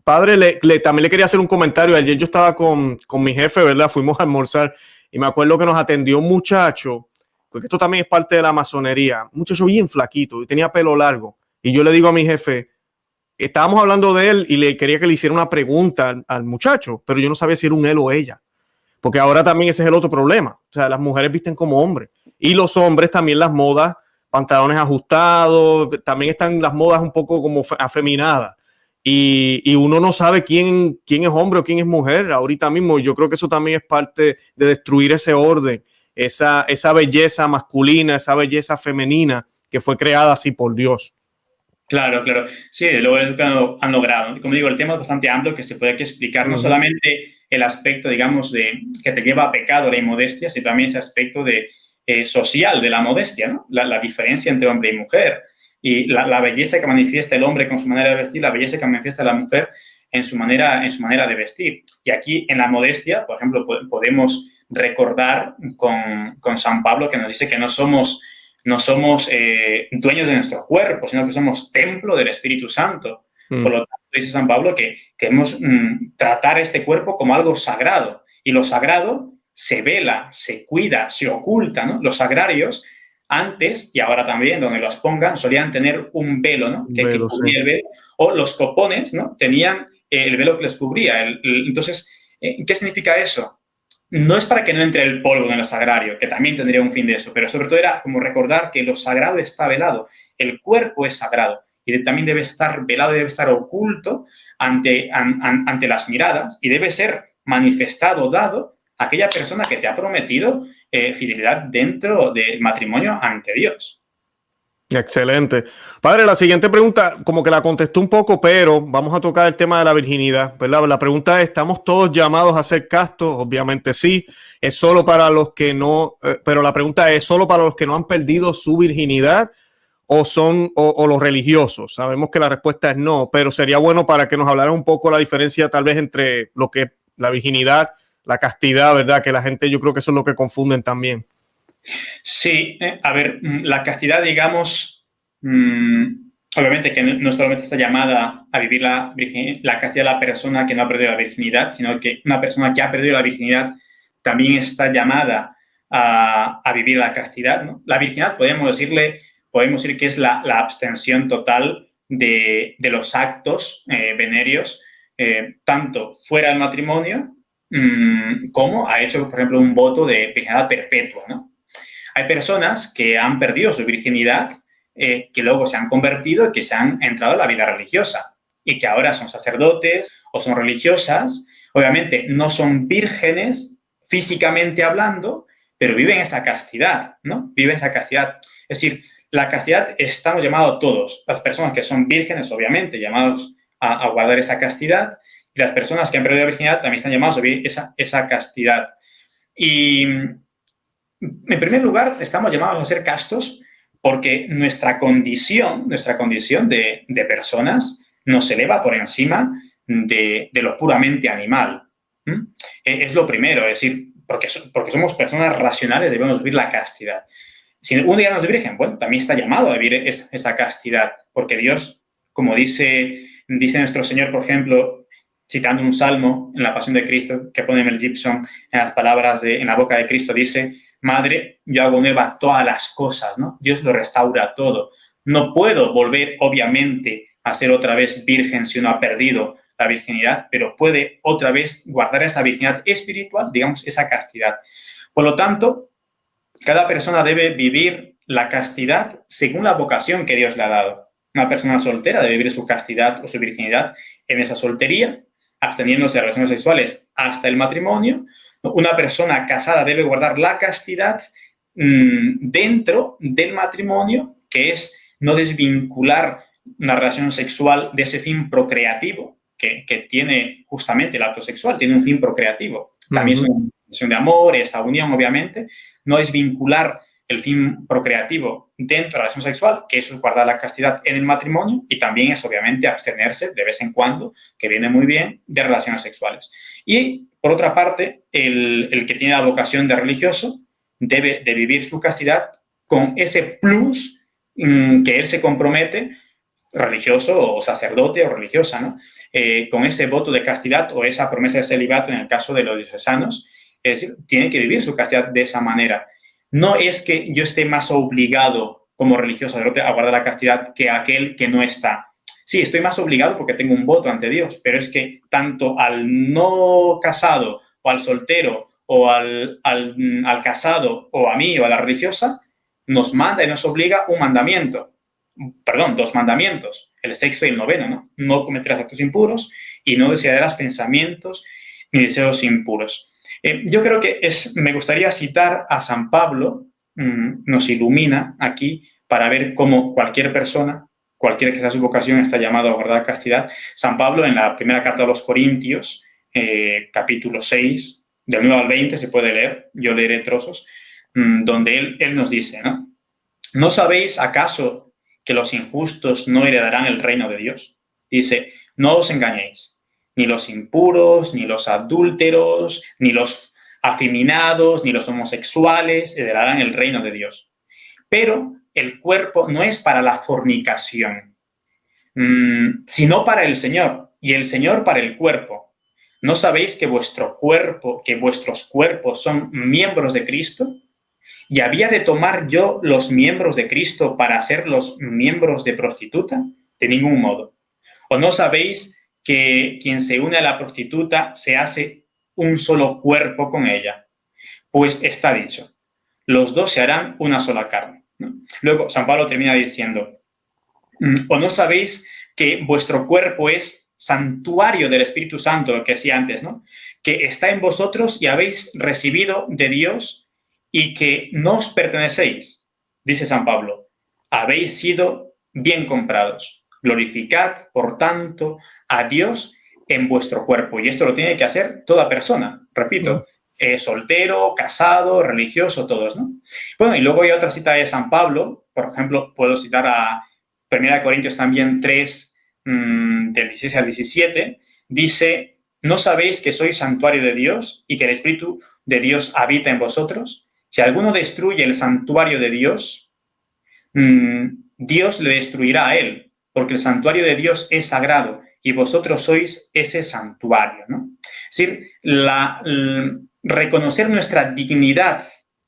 Padre, también le quería hacer un comentario. Ayer yo estaba con mi jefe, ¿verdad? Fuimos a almorzar y me acuerdo que nos atendió un muchacho, porque esto también es parte de la masonería, un muchacho bien flaquito y tenía pelo largo. Y yo le digo a mi jefe, estábamos hablando de él y le quería que le hiciera una pregunta al muchacho, pero yo no sabía si era un él o ella, porque ahora también ese es el otro problema. O sea, las mujeres visten como hombres y los hombres también las modas, pantalones ajustados, también están las modas un poco como afeminadas. Y uno no sabe quién es hombre o quién es mujer ahorita mismo. Yo creo que eso también es parte de destruir ese orden, esa belleza masculina, esa belleza femenina que fue creada así por Dios. Claro, claro. Sí, luego es lo que han logrado. Como digo, el tema es bastante amplio que se puede aquí explicar, no solamente el aspecto, digamos, que te lleva a pecado la inmodestia, sino también ese aspecto social de la modestia, ¿no? La diferencia entre hombre y mujer. Y la belleza que manifiesta el hombre con su manera de vestir, la belleza que manifiesta la mujer en su manera de vestir. Y aquí, en la modestia, por ejemplo, podemos recordar con San Pablo, que nos dice que no somos dueños de nuestro cuerpo, sino que somos templo del Espíritu Santo. Por lo tanto, dice San Pablo que debemos tratar este cuerpo como algo sagrado. Y lo sagrado se vela, se cuida, se oculta, ¿no? Los sagrarios, antes y ahora también, donde los pongan, solían tener un velo, ¿no? Que cubría el velo. O los copones, ¿no? Tenían el velo que les cubría. Entonces, ¿qué significa eso? No es para que no entre el polvo en el sagrario, que también tendría un fin de eso, pero sobre todo era como recordar que lo sagrado está velado, el cuerpo es sagrado y también debe estar velado y debe estar oculto ante las miradas y debe ser manifestado, dado a aquella persona que te ha prometido fidelidad dentro del matrimonio ante Dios. Excelente. Padre, la siguiente pregunta, como que la contestó un poco, pero vamos a tocar el tema de la virginidad, ¿verdad? La pregunta es, ¿estamos todos llamados a ser castos? Obviamente sí. Es solo para los que no, pero la pregunta es, ¿solo para los que no han perdido su virginidad o los religiosos? Sabemos que la respuesta es no, pero sería bueno para que nos hablara un poco la diferencia tal vez entre lo que es la virginidad, la castidad, ¿verdad? Que la gente, yo creo que eso es lo que confunden también. Sí, a ver, la castidad, digamos, obviamente que no solamente está llamada a vivir la castidad de la persona que no ha perdido la virginidad, sino que una persona que ha perdido la virginidad también está llamada a vivir la castidad, ¿no? La virginidad, podemos decir que es la abstención total de los actos venerios, tanto fuera del matrimonio como ha hecho, por ejemplo, un voto de virginidad perpetua, ¿no? Hay personas que han perdido su virginidad, que luego se han convertido y que se han entrado en la vida religiosa y que ahora son sacerdotes o son religiosas. Obviamente no son vírgenes físicamente hablando, pero viven esa castidad, ¿no? Viven esa castidad. Es decir, la castidad estamos llamados todos. Las personas que son vírgenes, obviamente, llamados a guardar esa castidad, y las personas que han perdido la virginidad también están llamadas a vivir esa castidad. Y en primer lugar, estamos llamados a ser castos porque nuestra condición de personas nos eleva por encima de lo puramente animal. Es lo primero, es decir, porque somos personas racionales, debemos vivir la castidad. Si un día no es virgen, bueno, también está llamado a vivir esa castidad, porque Dios, como dice nuestro Señor, por ejemplo, citando un salmo en la Pasión de Cristo que pone Mel Gibson en las palabras en la boca de Cristo, dice: Madre, yo hago nueva todas las cosas, ¿no? Dios lo restaura todo. No puedo volver, obviamente, a ser otra vez virgen si uno ha perdido la virginidad, pero puede otra vez guardar esa virginidad espiritual, digamos, esa castidad. Por lo tanto, cada persona debe vivir la castidad según la vocación que Dios le ha dado. Una persona soltera debe vivir su castidad o su virginidad en esa soltería, absteniéndose de relaciones sexuales hasta el matrimonio. Una persona casada debe guardar la castidad dentro del matrimonio, que es no desvincular una relación sexual de ese fin procreativo que tiene justamente el acto sexual, tiene un fin procreativo. También es una relación de amor, esa unión, obviamente. No es vincular el fin procreativo dentro de la relación sexual, que eso es guardar la castidad en el matrimonio, y también es, obviamente, abstenerse de vez en cuando, que viene muy bien, de relaciones sexuales. Y, por otra parte, el que tiene la vocación de religioso debe de vivir su castidad con ese plus que él se compromete, religioso o sacerdote o religiosa, ¿no? Con ese voto de castidad o esa promesa de celibato en el caso de los diocesanos. Es decir, tiene que vivir su castidad de esa manera. No es que yo esté más obligado como religioso sacerdote a guardar la castidad que aquel que no está. Sí, estoy más obligado porque tengo un voto ante Dios, pero es que tanto al no casado o al soltero o al casado o a mí o a la religiosa, nos manda y nos obliga un mandamiento. Perdón, 2 mandamientos, el 6º y el 9º, ¿no? No cometerás actos impuros y no desearás pensamientos ni deseos impuros. Yo creo que me gustaría citar a San Pablo, nos ilumina aquí para ver cómo cualquier persona, cualquiera que sea su vocación, está llamado a guardar castidad. San Pablo, en la primera carta a los Corintios, capítulo 6, del 9 al 20, se puede leer, yo leeré trozos, donde él nos dice, ¿no? ¿No sabéis acaso que los injustos no heredarán el reino de Dios? Dice: no os engañéis. Ni los impuros, ni los adúlteros, ni los afeminados, ni los homosexuales heredarán el reino de Dios. Pero el cuerpo no es para la fornicación, sino para el Señor, y el Señor para el cuerpo. ¿No sabéis que vuestros cuerpos son miembros de Cristo? ¿Y había de tomar yo los miembros de Cristo para ser los miembros de prostituta? De ningún modo. ¿O no sabéis que quien se une a la prostituta se hace un solo cuerpo con ella? Pues está dicho: los dos se harán una sola carne, ¿no? Luego, San Pablo termina diciendo: ¿o no sabéis que vuestro cuerpo es santuario del Espíritu Santo, que decía antes, ¿no? Que está en vosotros y habéis recibido de Dios y que no os pertenecéis. Dice San Pablo: habéis sido bien comprados. Glorificad, por tanto, a Dios en vuestro cuerpo. Y esto lo tiene que hacer toda persona, repito, soltero, casado, religioso, todos, ¿no? Bueno, y luego hay otra cita de San Pablo, por ejemplo, puedo citar a 1 Corintios también 3, del 16 al 17, dice: ¿no sabéis que sois santuario de Dios y que el Espíritu de Dios habita en vosotros? Si alguno destruye el santuario de Dios, Dios le destruirá a él, porque el santuario de Dios es sagrado y vosotros sois ese santuario, ¿no? Es decir, reconocer nuestra dignidad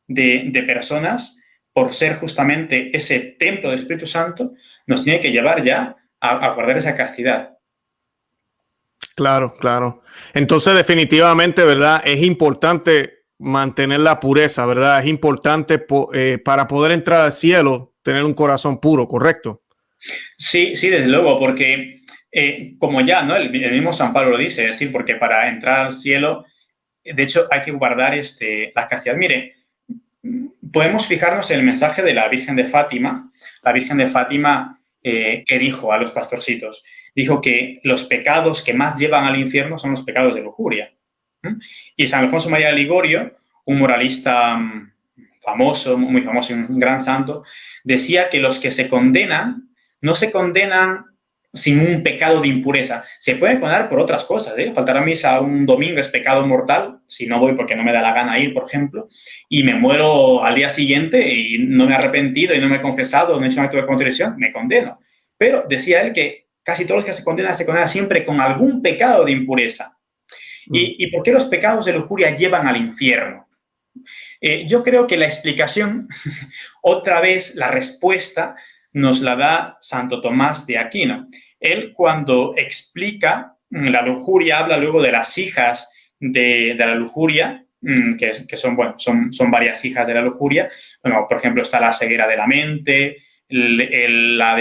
de personas por ser justamente ese templo del Espíritu Santo nos tiene que llevar ya a guardar esa castidad. Claro, claro. Entonces, definitivamente, ¿verdad? Es importante mantener la pureza, ¿verdad? Es importante para poder entrar al cielo, tener un corazón puro, ¿correcto? Sí, sí, desde luego, porque como ya, ¿no? El mismo San Pablo lo dice, es decir, porque para entrar al cielo, de hecho, hay que guardar la castidad. Mire, podemos fijarnos en el mensaje de la Virgen de Fátima. La Virgen de Fátima, ¿qué dijo a los pastorcitos? Dijo que los pecados que más llevan al infierno son los pecados de lujuria. Y San Alfonso María de Ligorio, un moralista famoso, muy famoso, un gran santo, decía que los que se condenan no se condenan sin un pecado de impureza. Se puede condenar por otras cosas, ¿eh? Faltar a misa un domingo es pecado mortal, si no voy porque no me da la gana ir, por ejemplo, y me muero al día siguiente y no me he arrepentido y no me he confesado, no he hecho un acto de contrición, me condeno. Pero decía él que casi todos los que se condenan siempre con algún pecado de impureza. ¿Y por qué los pecados de lujuria llevan al infierno? Yo creo que la explicación, otra vez la respuesta, nos la da Santo Tomás de Aquino. Él, cuando explica la lujuria, habla luego de las hijas de la lujuria, que son, bueno, son varias hijas de la lujuria. Bueno, por ejemplo, está la ceguera de la mente, la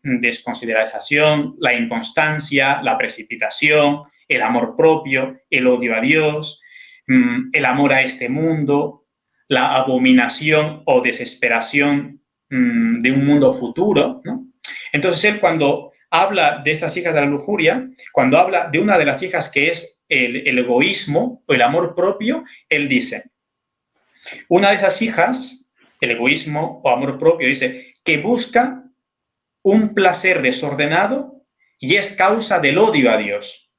desconsideración, la inconstancia, la precipitación, el amor propio, el odio a Dios, el amor a este mundo, la abominación o desesperación de un mundo futuro, ¿no? Entonces, él, cuando habla de estas hijas de la lujuria, cuando habla de una de las hijas que es el egoísmo o el amor propio, él dice, una de esas hijas, el egoísmo o amor propio, dice que busca un placer desordenado y es causa del odio a Dios,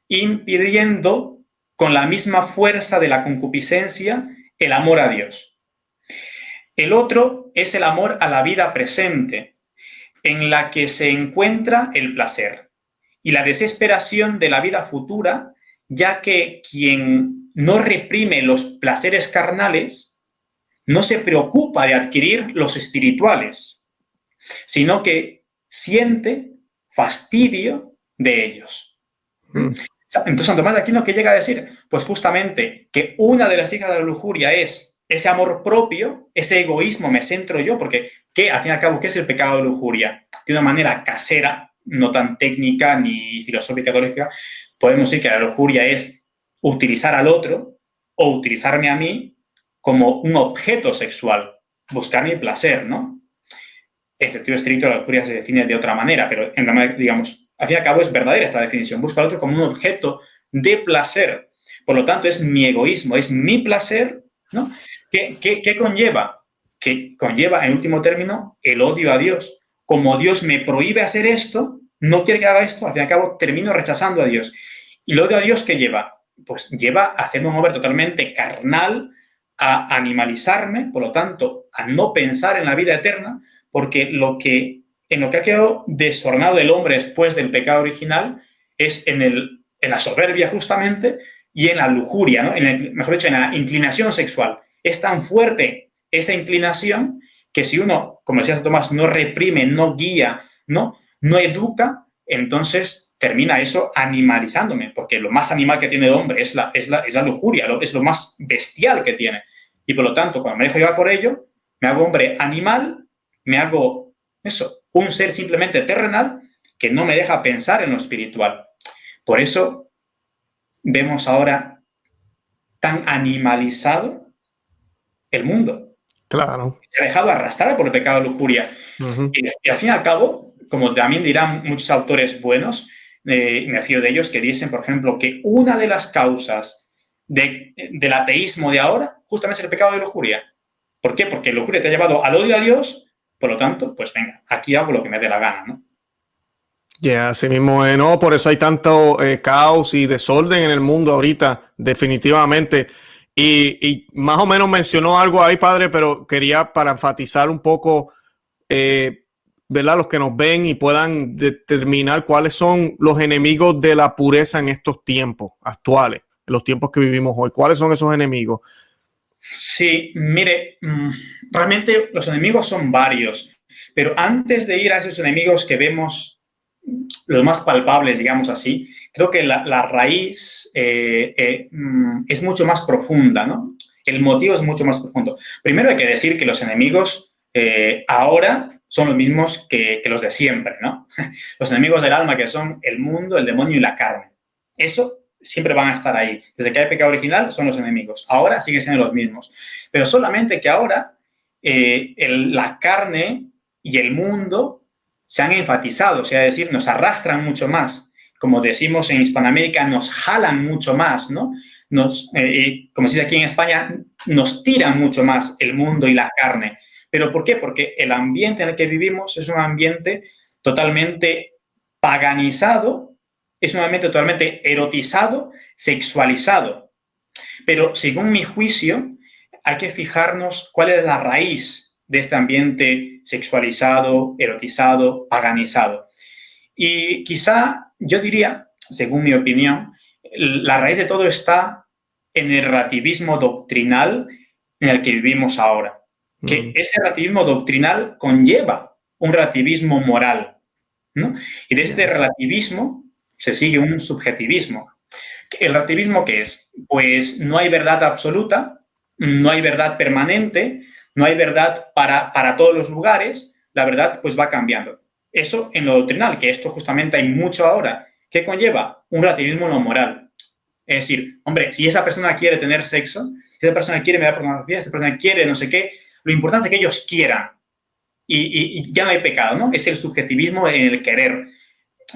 impidiendo con la misma fuerza de la concupiscencia el amor a Dios. El otro es el amor a la vida presente, en la que se encuentra el placer, y la desesperación de la vida futura, ya que quien no reprime los placeres carnales no se preocupa de adquirir los espirituales, sino que siente fastidio de ellos. Entonces, Santo Tomás de Aquino, ¿qué llega a decir? Pues justamente que una de las hijas de la lujuria es ese amor propio, ese egoísmo, me centro yo, porque al fin y al cabo, ¿qué es el pecado de lujuria? De una manera casera, no tan técnica ni filosófica teológica, podemos decir que la lujuria es utilizar al otro o utilizarme a mí como un objeto sexual, buscar mi placer, ¿no? En sentido estricto, la lujuria se define de otra manera, pero en la, digamos, al fin y al cabo es verdadera esta definición. Busco al otro como un objeto de placer. Por lo tanto, es mi egoísmo, es mi placer, ¿no? ¿Qué conlleva? Que conlleva, en último término, el odio a Dios. Como Dios me prohíbe hacer esto, no quiere que haga esto, al fin y al cabo termino rechazando a Dios. ¿Y el odio a Dios qué lleva? Pues lleva a hacerme un hombre totalmente carnal, a animalizarme, por lo tanto, a no pensar en la vida eterna, porque en lo que ha quedado desordenado el hombre después del pecado original es en la soberbia, justamente, y en la lujuria, ¿no? Mejor dicho, en la inclinación sexual. Es tan fuerte esa inclinación que si uno, como decía Santo Tomás, no reprime, no guía, no educa, entonces termina eso animalizándome, porque lo más animal que tiene el hombre es la lujuria, es lo más bestial que tiene. Y por lo tanto, cuando me dejo llevar por ello, me hago hombre animal, me hago eso, un ser simplemente terrenal que no me deja pensar en lo espiritual. Por eso vemos ahora tan animalizado el mundo. Claro. Se ha dejado arrastrar por el pecado de lujuria. Y al fin y al cabo, como también dirán muchos autores buenos, me fío de ellos, que dicen, por ejemplo, que una de las causas del ateísmo de ahora justamente es el pecado de lujuria. ¿Por qué? Porque la lujuria te ha llevado al odio a Dios, por lo tanto, pues venga, aquí hago lo que me dé la gana, ¿no? Así mismo, no, por eso hay tanto caos y desorden en el mundo ahorita, definitivamente. Y más o menos mencionó algo ahí, padre, pero quería para enfatizar un poco, ¿verdad? Los que nos ven y puedan determinar cuáles son los enemigos de la pureza en estos tiempos actuales, en los tiempos que vivimos hoy. ¿Cuáles son esos enemigos? Sí, mire, realmente los enemigos son varios, pero antes de ir a esos enemigos que vemos, los más palpables, digamos así, creo que la raíz es mucho más profunda, ¿no? El motivo es mucho más profundo. Primero hay que decir que los enemigos ahora son los mismos que los de siempre, ¿no? Los enemigos del alma, que son el mundo, el demonio y la carne. Eso siempre van a estar ahí. Desde que hay pecado original son los enemigos. Ahora siguen siendo los mismos. Pero solamente que ahora la carne y el mundo se han enfatizado, o sea, es decir, nos arrastran mucho más. Como decimos en Hispanoamérica, nos jalan mucho más, ¿no? Como se dice aquí en España, nos tiran mucho más el mundo y la carne. ¿Pero por qué? Porque el ambiente en el que vivimos es un ambiente totalmente paganizado, es un ambiente totalmente erotizado, sexualizado. Pero según mi juicio, hay que fijarnos cuál es la raíz de este ambiente sexualizado, erotizado, paganizado. Y quizá yo diría, según mi opinión, la raíz de todo está en el relativismo doctrinal en el que vivimos ahora. Que ese relativismo doctrinal conlleva un relativismo moral, ¿no? Y de este relativismo se sigue un subjetivismo. ¿El relativismo qué es? Pues no hay verdad absoluta, no hay verdad permanente, no hay verdad para todos los lugares, la verdad pues va cambiando. Eso en lo doctrinal, que esto justamente hay mucho ahora. ¿Qué conlleva? Un relativismo en lo moral. Es decir, hombre, si esa persona quiere tener sexo, si esa persona quiere mirar pornografía, si esa persona quiere no sé qué, lo importante es que ellos quieran. Y ya no hay pecado, ¿no? Es el subjetivismo en el querer.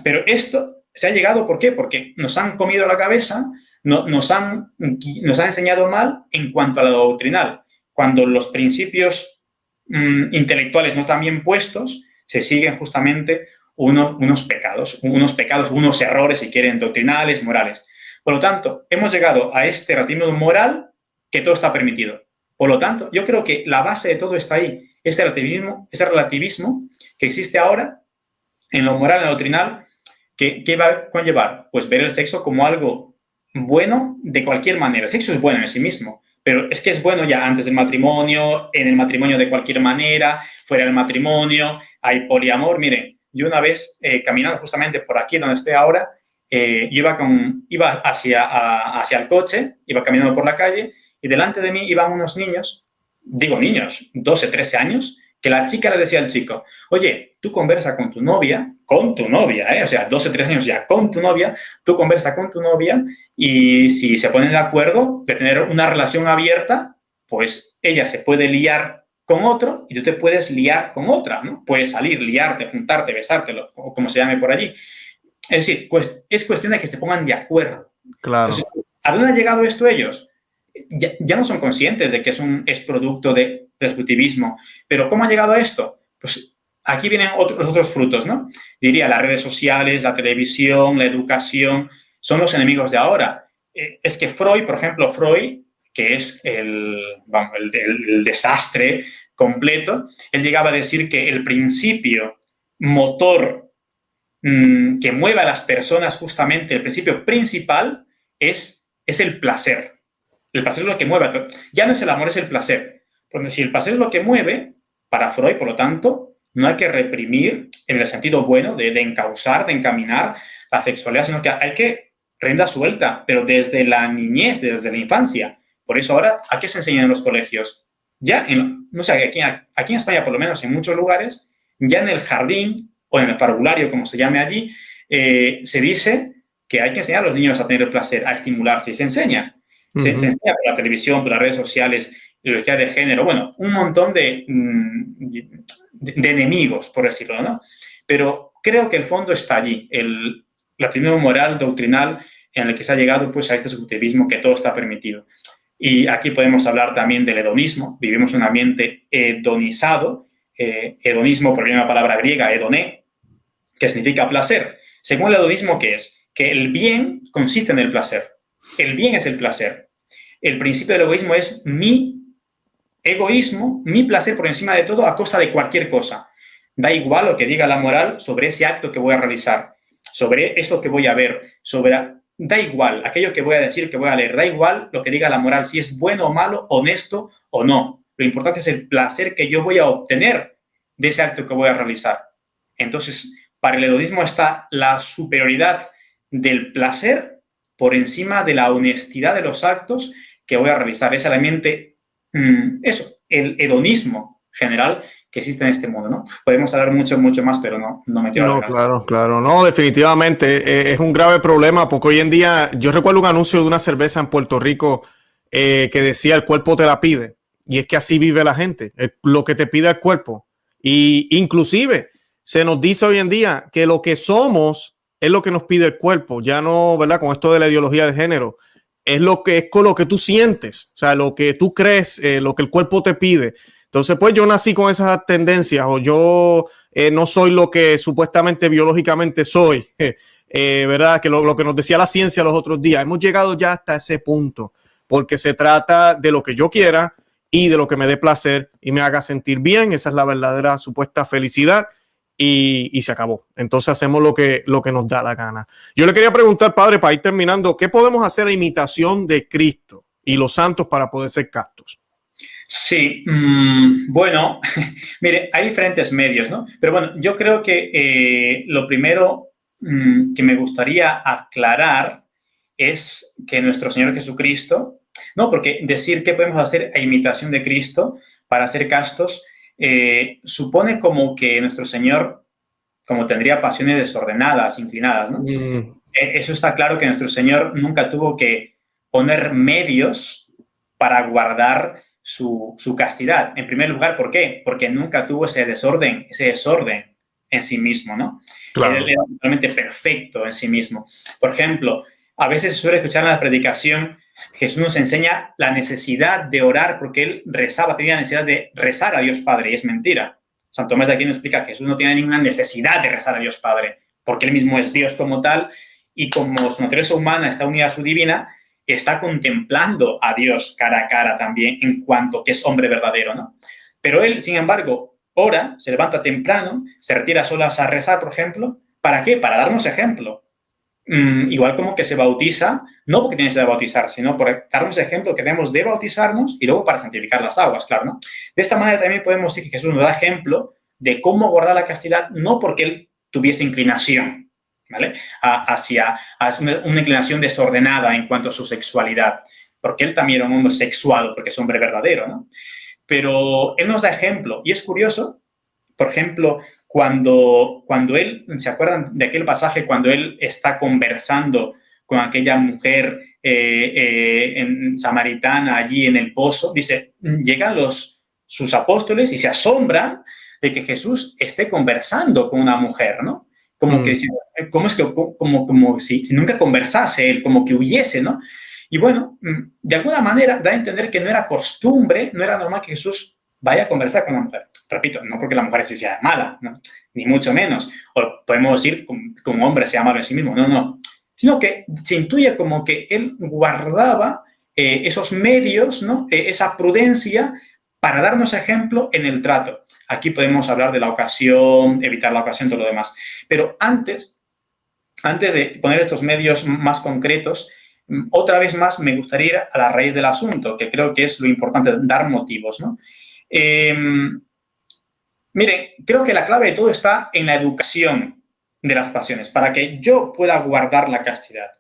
Pero esto se ha llegado, ¿por qué? Porque nos han comido la cabeza, nos han enseñado mal en cuanto a lo doctrinal. Cuando los principios intelectuales no están bien puestos, se siguen justamente unos pecados, unos errores, si quieren, doctrinales, morales. Por lo tanto, hemos llegado a este relativismo moral que todo está permitido. Por lo tanto, yo creo que la base de todo está ahí. Ese relativismo que existe ahora en lo moral, en lo doctrinal, ¿qué va a conllevar? Pues ver el sexo como algo bueno de cualquier manera. El sexo es bueno en sí mismo, pero es que es bueno ya antes del matrimonio, en el matrimonio de cualquier manera, fuera del matrimonio, hay poliamor. Miren, yo una vez caminando justamente por aquí donde estoy ahora, iba hacia el coche, iba caminando por la calle y delante de mí iban unos niños, 12, 13 años, que la chica le decía al chico, oye, tú conversa con tu novia, o sea, 12, 13 años ya, con tu novia, tú conversa con tu novia y si se ponen de acuerdo de tener una relación abierta, pues ella se puede liar con otro y tú te puedes liar con otra, ¿no? Puedes salir, liarte, juntarte, besártelo, o como se llame por allí. Es decir, pues es cuestión de que se pongan de acuerdo. Claro. Entonces, ¿a dónde han llegado esto ellos? Ya no son conscientes de que es producto de subjetivismo. Pero ¿cómo han llegado a esto? Pues aquí vienen los otros frutos, ¿no? Diría, las redes sociales, la televisión, la educación, son los enemigos de ahora. Es que Freud, por ejemplo, que es el desastre completo, él llegaba a decir que el principio motor que mueve a las personas justamente, el principio principal es el placer. El placer es lo que mueve. Ya no es el amor, es el placer. Porque si el placer es lo que mueve, para Freud, por lo tanto, no hay que reprimir en el sentido bueno de encauzar, de encaminar la sexualidad, sino que hay que rienda suelta, pero desde la niñez, desde la infancia. Por eso ahora, ¿a qué se enseña en los colegios? Ya, no sé, aquí en España, por lo menos en muchos lugares, ya en el jardín o en el parvulario, como se llame allí, se dice que hay que enseñar a los niños a tener placer, a estimularse, y se enseña. Se enseña por la televisión, por las redes sociales, ideología de género, bueno, un montón de enemigos, por decirlo, ¿no? Pero creo que el fondo está allí, el relativismo moral, doctrinal, en el que se ha llegado pues, a este subjetivismo que todo está permitido. Y aquí podemos hablar también del hedonismo. Vivimos en un ambiente hedonizado. Hedonismo proviene de una palabra griega, hedoné, que significa placer. Según el hedonismo, ¿qué es? Que el bien consiste en el placer. El bien es el placer. El principio del egoísmo es mi egoísmo, mi placer por encima de todo a costa de cualquier cosa. Da igual lo que diga la moral sobre ese acto que voy a realizar, sobre eso que voy a ver, da igual aquello que voy a decir, que voy a leer, da igual lo que diga la moral, si es bueno o malo, honesto o no. Lo importante es el placer que yo voy a obtener de ese acto que voy a realizar. Entonces, para el hedonismo está la superioridad del placer por encima de la honestidad de los actos que voy a realizar. Es realmente el hedonismo general que existe en este mundo, ¿no? Podemos hablar mucho más, pero no me quiero hablar. Claro. No, definitivamente es un grave problema porque hoy en día, yo recuerdo un anuncio de una cerveza en Puerto Rico que decía el cuerpo te la pide. Y es que así vive la gente, lo que te pide el cuerpo. Y inclusive se nos dice hoy en día que lo que somos es lo que nos pide el cuerpo. Ya no, ¿verdad? Con esto de la ideología de género, es con lo que tú sientes, o sea, lo que tú crees, lo que el cuerpo te pide. Entonces, pues yo nací con esas tendencias o yo no soy lo que supuestamente biológicamente soy, ¿verdad? Que lo que nos decía la ciencia los otros días. Hemos llegado ya hasta ese punto porque se trata de lo que yo quiera y de lo que me dé placer y me haga sentir bien. Esa es la verdadera supuesta felicidad. y se acabó. Entonces hacemos lo que nos da la gana. Yo le quería preguntar, padre, para ir terminando, ¿qué podemos hacer a imitación de Cristo y los santos para poder ser castos? Sí, bueno, mire, hay diferentes medios, ¿no? Pero bueno, yo creo que lo primero que me gustaría aclarar es que nuestro Señor Jesucristo, no, porque decir qué podemos hacer a imitación de Cristo para ser castos supone como que nuestro Señor, como tendría pasiones desordenadas, inclinadas, ¿no? Eso está claro que nuestro Señor nunca tuvo que poner medios para guardar su castidad. En primer lugar, ¿por qué? Porque nunca tuvo ese desorden en sí mismo, ¿no? Claro. Él era totalmente perfecto en sí mismo. Por ejemplo, a veces se suele escuchar en la predicación, Jesús nos enseña la necesidad de orar porque él rezaba, tenía la necesidad de rezar a Dios Padre, y es mentira. San Tomás de Aquino explica que Jesús no tiene ninguna necesidad de rezar a Dios Padre, porque él mismo es Dios como tal, y como su naturaleza humana está unida a su divina, está contemplando a Dios cara a cara también en cuanto que es hombre verdadero, ¿no? Pero él, sin embargo, ora, se levanta temprano, se retira a solas a rezar, por ejemplo. ¿Para qué? Para darnos ejemplo. Igual como que se bautiza, no porque tiene que bautizar, sino por darnos ejemplo que debemos de bautizarnos y luego para santificar las aguas, claro, ¿no? De esta manera también podemos decir que Jesús nos da ejemplo de cómo guardar la castidad, no porque él tuviese inclinación, ¿vale? Hacia una inclinación desordenada en cuanto a su sexualidad, porque él también era un hombre sexual, porque es hombre verdadero, ¿no? Pero él nos da ejemplo, y es curioso, por ejemplo, cuando él, ¿se acuerdan de aquel pasaje cuando él está conversando con aquella mujer samaritana allí en el pozo? Dice, llegan sus apóstoles y se asombran de que Jesús esté conversando con una mujer, ¿no? Como que, como si nunca conversase él, como que huyese, ¿no? Y bueno, de alguna manera da a entender que no era costumbre, no era normal que Jesús vaya a conversar con la mujer. Repito, no porque la mujer sea mala, ¿no? Ni mucho menos. O podemos decir que un hombre sea malo en sí mismo, no. Sino que se intuye como que él guardaba esos medios, ¿no? Esa prudencia para darnos ejemplo en el trato. Aquí podemos hablar de la ocasión, evitar la ocasión, todo lo demás. Pero antes de poner estos medios más concretos, otra vez más me gustaría ir a la raíz del asunto, que creo que es lo importante, dar motivos, ¿no? Miren, creo que la clave de todo está en la educación de las pasiones, para que yo pueda guardar la castidad.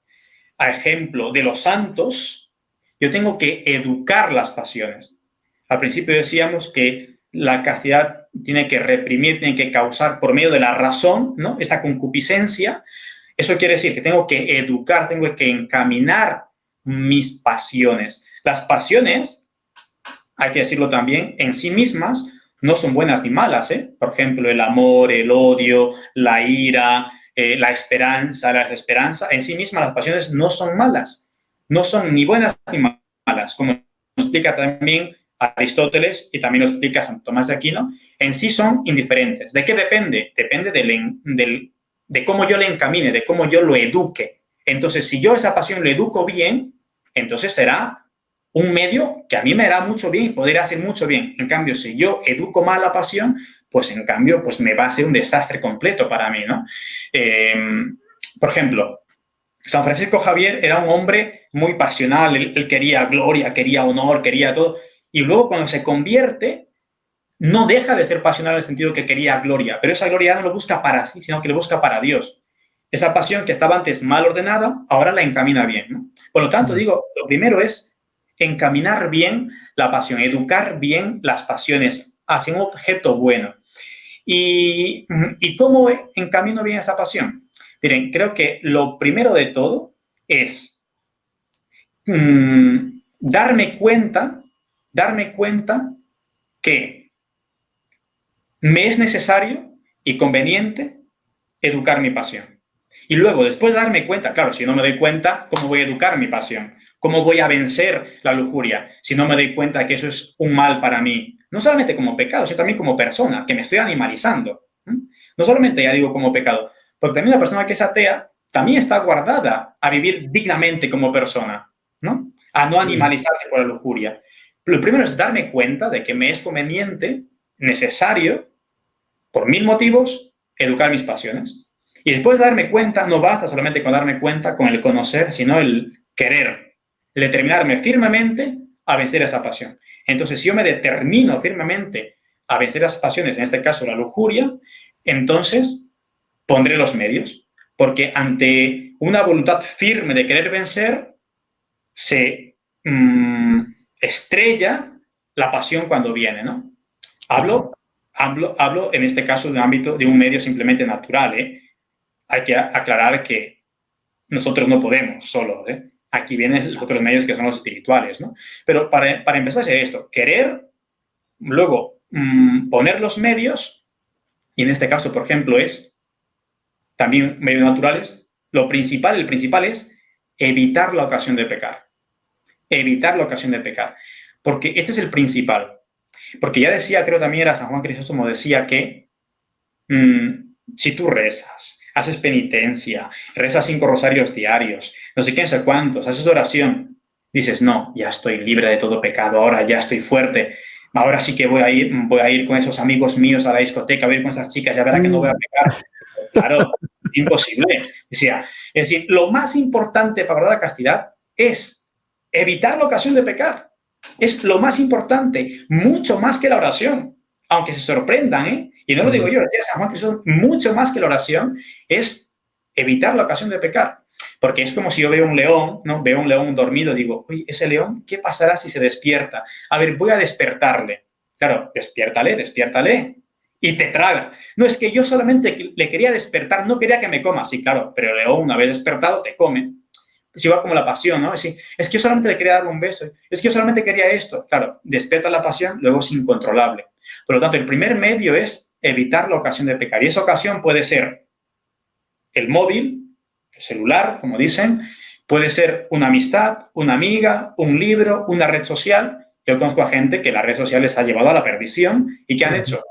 A ejemplo de los santos, yo tengo que educar las pasiones. Al principio decíamos que la castidad tiene que reprimir, tiene que causar por medio de la razón, ¿no? Esa concupiscencia. Eso quiere decir que tengo que educar, tengo que encaminar mis pasiones. Las pasiones, hay que decirlo también, en sí mismas no son buenas ni malas, ¿eh? Por ejemplo, el amor, el odio, la ira, la esperanza, la desesperanza. En sí mismas las pasiones no son malas, no son ni buenas ni malas, como explica también Aristóteles y también lo explica Santo Tomás de Aquino. En sí son indiferentes. ¿De qué depende? Depende de cómo yo le encamine, de cómo yo lo eduque. Entonces, si yo esa pasión lo educo bien, entonces será un medio que a mí me hará mucho bien y podrá hacer mucho bien. En cambio, si yo educo mal la pasión, pues en cambio, pues me va a ser un desastre completo para mí, ¿no? Por ejemplo, San Francisco Javier era un hombre muy pasional, él quería gloria, quería honor, quería todo, y luego cuando se convierte, no deja de ser pasional en el sentido que quería gloria, pero esa gloria no lo busca para sí, sino que lo busca para Dios. Esa pasión que estaba antes mal ordenada, ahora la encamina bien, ¿no? Por lo tanto, digo, lo primero es encaminar bien la pasión, educar bien las pasiones hacia un objeto bueno. ¿Y cómo encamino bien esa pasión? Miren, creo que lo primero de todo es darme cuenta que me es necesario y conveniente educar mi pasión. Y luego, después de darme cuenta, claro, si no me doy cuenta, ¿cómo voy a educar mi pasión? ¿Cómo voy a vencer la lujuria si no me doy cuenta que eso es un mal para mí? No solamente como pecado, sino también como persona, que me estoy animalizando. No solamente, ya digo, como pecado, porque también la persona que es atea también está guardada a vivir dignamente como persona, ¿no? A no animalizarse por la lujuria. Lo primero es darme cuenta de que me es conveniente, necesario, por 1000 motivos, educar mis pasiones. Y después de darme cuenta, no basta solamente con darme cuenta, con el conocer, sino el querer, el determinarme firmemente a vencer esa pasión. Entonces, si yo me determino firmemente a vencer esas pasiones, en este caso la lujuria, entonces pondré los medios, porque ante una voluntad firme de querer vencer, se estrella la pasión cuando viene, ¿no? Hablo en este caso de un ámbito, de un medio simplemente natural, ¿eh? Hay que aclarar que nosotros no podemos solo, ¿eh? Aquí vienen los otros medios que son los espirituales, ¿no? Pero para empezar es esto, querer, luego poner los medios, y en este caso, por ejemplo, es también medios naturales, el principal es evitar la ocasión de pecar. Evitar la ocasión de pecar. Porque este es el principal. Porque ya decía, creo también era San Juan Crisóstomo, decía que si tú rezas, haces penitencia, rezas 5 rosarios diarios, no sé qué, no sé cuántos, haces oración, dices, no, ya estoy libre de todo pecado, ahora ya estoy fuerte, ahora sí que voy a ir con esos amigos míos a la discoteca, voy a ir con esas chicas, ya verá que no voy a pecar. Claro, es imposible. Decía, es decir, lo más importante para guardar la castidad es evitar la ocasión de pecar. Es lo más importante, mucho más que la oración. Aunque se sorprendan, ¿eh? Y no lo digo yo, decía San Juan Crisóstomo, mucho más que la oración es evitar la ocasión de pecar. Porque es como si yo veo un león, ¿no? Veo un león dormido, digo, uy, ese león, ¿qué pasará si se despierta? A ver, voy a despertarle. Claro, despiértale. Y te traga. No, es que yo solamente le quería despertar, no quería que me coma. Sí, claro, pero el león, una vez despertado, te come. Es igual como la pasión, ¿no? Es que yo solamente le quería dar un beso, es que yo solamente quería esto. Claro, despierta la pasión, luego es incontrolable. Por lo tanto, el primer medio es evitar la ocasión de pecar. Y esa ocasión puede ser el móvil, el celular, como dicen, puede ser una amistad, una amiga, un libro, una red social. Yo conozco a gente que la red social les ha llevado a la perdición y ¿qué han hecho?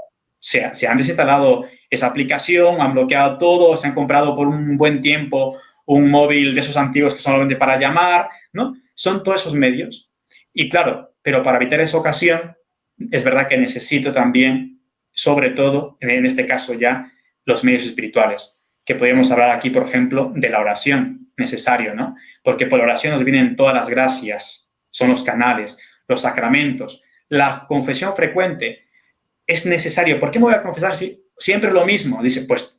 Se han desinstalado esa aplicación, han bloqueado todo, se han comprado por un buen tiempo un móvil de esos antiguos que son solamente para llamar, ¿no? Son todos esos medios. Y claro, pero para evitar esa ocasión, es verdad que necesito también, sobre todo, en este caso ya, los medios espirituales, que podemos hablar aquí, por ejemplo, de la oración, necesario, ¿no? Porque por la oración nos vienen todas las gracias, son los canales, los sacramentos, la confesión frecuente. Es necesario. ¿Por qué me voy a confesar si siempre lo mismo? Dice, pues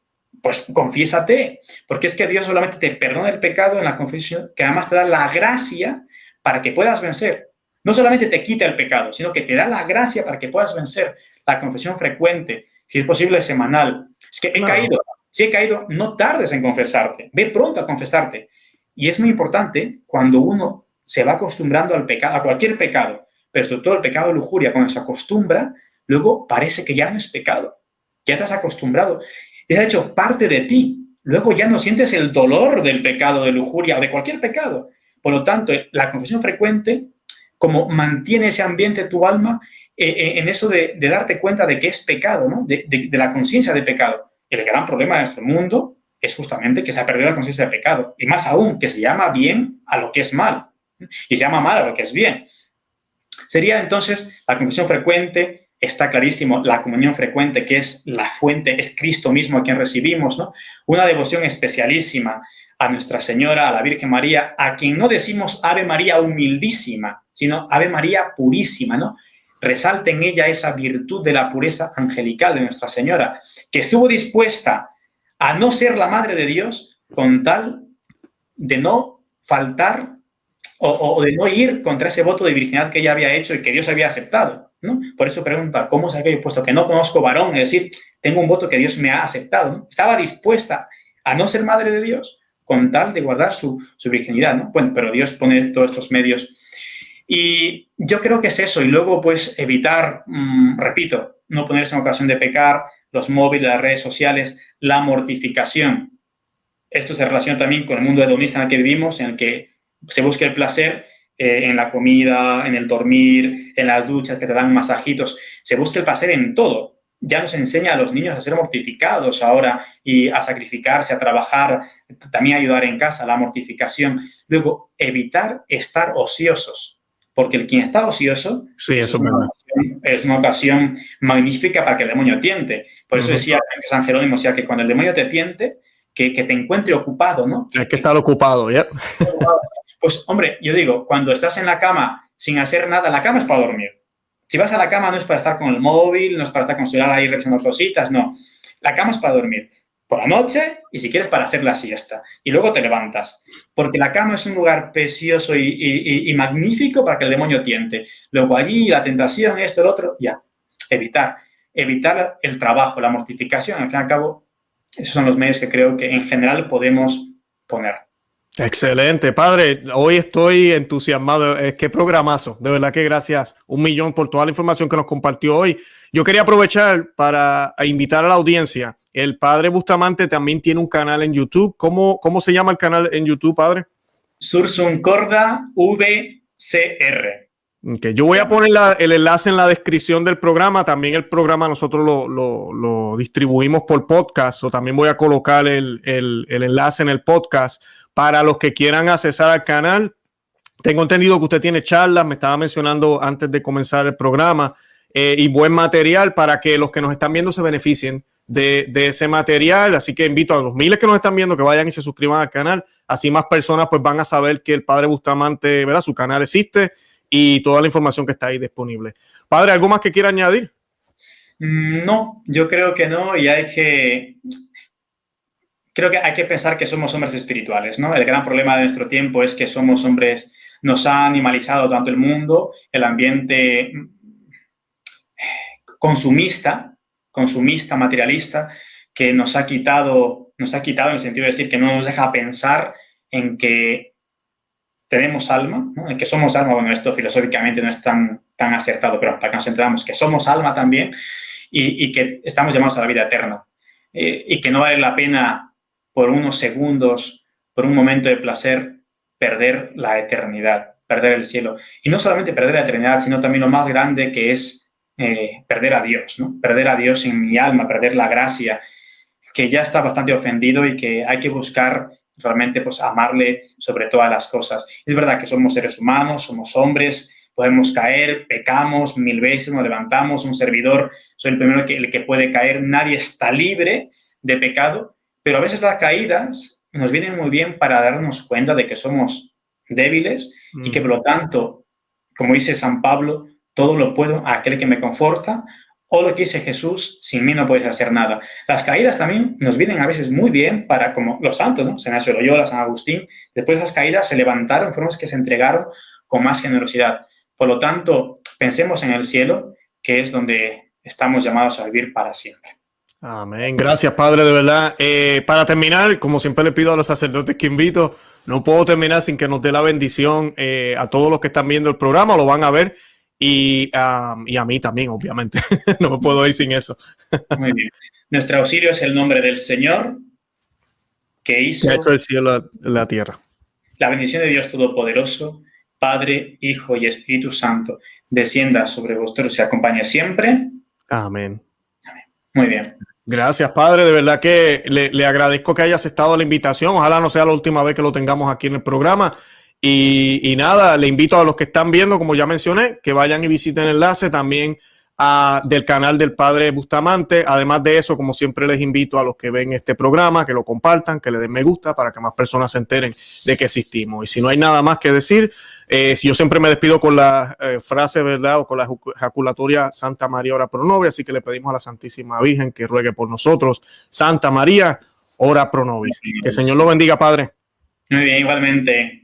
confiésate, porque es que Dios solamente te perdona el pecado en la confesión, que además te da la gracia para que puedas vencer. No solamente te quita el pecado, sino que te da la gracia para que puedas vencer. La confesión frecuente, si es posible semanal. Es que he caído. Si he caído, no tardes en confesarte. Ve pronto a confesarte. Y es muy importante cuando uno se va acostumbrando al pecado, a cualquier pecado, pero sobre todo el pecado de lujuria, cuando se acostumbra, luego parece que ya no es pecado. Ya te has acostumbrado. Es de hecho parte de ti. Luego ya no sientes el dolor del pecado de lujuria o de cualquier pecado. Por lo tanto, la confesión frecuente, como mantiene ese ambiente tu alma en eso de darte cuenta de que es pecado, ¿no? De la conciencia de pecado. El gran problema de nuestro mundo es justamente que se ha perdido la conciencia de pecado. Y más aún, que se llama bien a lo que es mal. Y se llama mal a lo que es bien. Sería entonces la confesión frecuente. Está clarísimo, la comunión frecuente, que es la fuente, es Cristo mismo a quien recibimos, ¿no? Una devoción especialísima a Nuestra Señora, a la Virgen María, a quien no decimos Ave María humildísima, sino Ave María purísima, ¿no? Resalta en ella esa virtud de la pureza angelical de Nuestra Señora, que estuvo dispuesta a no ser la Madre de Dios con tal de no faltar o de no ir contra ese voto de virginidad que ella había hecho y que Dios había aceptado, ¿no? Por eso pregunta, ¿cómo sabe? Puesto que no conozco varón, es decir, tengo un voto que Dios me ha aceptado, ¿no? Estaba dispuesta a no ser madre de Dios con tal de guardar su virginidad, ¿no? Bueno, pero Dios pone todos estos medios. Y yo creo que es eso. Y luego, pues, evitar, repito, no ponerse en ocasión de pecar, los móviles, las redes sociales, la mortificación. Esto se relaciona también con el mundo hedonista en el que vivimos, en el que se busca el placer en la comida, en el dormir, en las duchas que te dan masajitos. Se busca el placer en todo. Ya nos enseña a los niños a ser mortificados ahora y a sacrificarse, a trabajar, también a ayudar en casa, la mortificación. Luego, evitar estar ociosos, porque el quien está ocioso sí, eso es una ocasión magnífica para que el demonio tiente. Por eso decía San Jerónimo, o sea, que cuando el demonio te tiente, que te encuentre ocupado, ¿no? Hay que estar ocupado, ¿ya? Pues, hombre, yo digo, cuando estás en la cama sin hacer nada, la cama es para dormir. Si vas a la cama no es para estar con el móvil, no es para estar con el celular ahí revisando cositas, no. La cama es para dormir por la noche y si quieres para hacer la siesta. Y luego te levantas. Porque la cama es un lugar precioso y magnífico para que el demonio tiente. Luego allí la tentación, esto, el otro, ya. Evitar el trabajo, la mortificación. Al fin y al cabo, esos son los medios que creo que en general podemos poner. Excelente, padre. Hoy estoy entusiasmado. Qué programazo. De verdad que gracias 1.000.000 por toda la información que nos compartió hoy. Yo quería aprovechar para invitar a la audiencia. El padre Bustamante también tiene un canal en YouTube. ¿Cómo se llama el canal en YouTube, padre? Sursum Corda VCR. Okay. Yo voy a poner el enlace en la descripción del programa. También el programa nosotros lo distribuimos por podcast. O también voy a colocar el enlace en el podcast para los que quieran accesar al canal. Tengo entendido que usted tiene charlas, me estaba mencionando antes de comenzar el programa, y buen material para que los que nos están viendo se beneficien de ese material. Así que invito a los miles que nos están viendo que vayan y se suscriban al canal. Así más personas pues van a saber que el padre Bustamante, ¿verdad? Su canal existe y toda la información que está ahí disponible. Padre, ¿algo más que quiera añadir? No, yo creo que no, y creo que hay que pensar que somos hombres espirituales, ¿no? El gran problema de nuestro tiempo es que somos hombres, nos ha animalizado tanto el mundo, el ambiente consumista, materialista, que nos ha quitado en el sentido de decir que no nos deja pensar en que tenemos alma, ¿no? En que somos alma. Bueno, esto filosóficamente no es tan acertado, pero para que nos entendamos que somos alma también y que estamos llamados a la vida eterna y que no vale la pena por unos segundos, por un momento de placer, perder la eternidad, perder el cielo. Y no solamente perder la eternidad, sino también lo más grande que es perder a Dios, ¿no? Perder a Dios en mi alma, perder la gracia, que ya está bastante ofendido y que hay que buscar realmente pues amarle sobre todas las cosas. Es verdad que somos seres humanos, somos hombres, podemos caer, pecamos 1000 veces, nos levantamos, un servidor, soy el primero el que puede caer, nadie está libre de pecado, pero a veces las caídas nos vienen muy bien para darnos cuenta de que somos débiles y que por lo tanto, como dice San Pablo, todo lo puedo a aquel que me conforta, o lo que dice Jesús, sin mí no puedes hacer nada. Las caídas también nos vienen a veces muy bien para, como los santos, ¿no? San Ignacio de Loyola, San Agustín, después de esas caídas se levantaron, fueron los que se entregaron con más generosidad. Por lo tanto, pensemos en el cielo, que es donde estamos llamados a vivir para siempre. Amén. Gracias, Padre, de verdad. Para terminar, como siempre le pido a los sacerdotes que invito, no puedo terminar sin que nos dé la bendición a todos los que están viendo el programa, lo van a ver, y a mí también, obviamente. No me puedo ir sin eso. Muy bien. Nuestro auxilio es el nombre del Señor, que hizo el cielo y la tierra. La bendición de Dios Todopoderoso, Padre, Hijo y Espíritu Santo, descienda sobre vosotros y acompañe siempre. Amén. Amén. Muy bien. Gracias, Padre. De verdad que le agradezco que haya aceptado la invitación. Ojalá no sea la última vez que lo tengamos aquí en el programa. Y nada, le invito a los que están viendo, como ya mencioné, que vayan y visiten el enlace también del canal del Padre Bustamante. Además de eso, como siempre les invito a los que ven este programa, que lo compartan, que le den me gusta para que más personas se enteren de que existimos. Y si no hay nada más que decir, yo siempre me despido con la frase, ¿verdad? O con la ejaculatoria Santa María, ora pro nobis. Así que le pedimos a la Santísima Virgen que ruegue por nosotros. Santa María, ora pro nobis. Que el Señor lo bendiga, Padre. Muy bien, igualmente.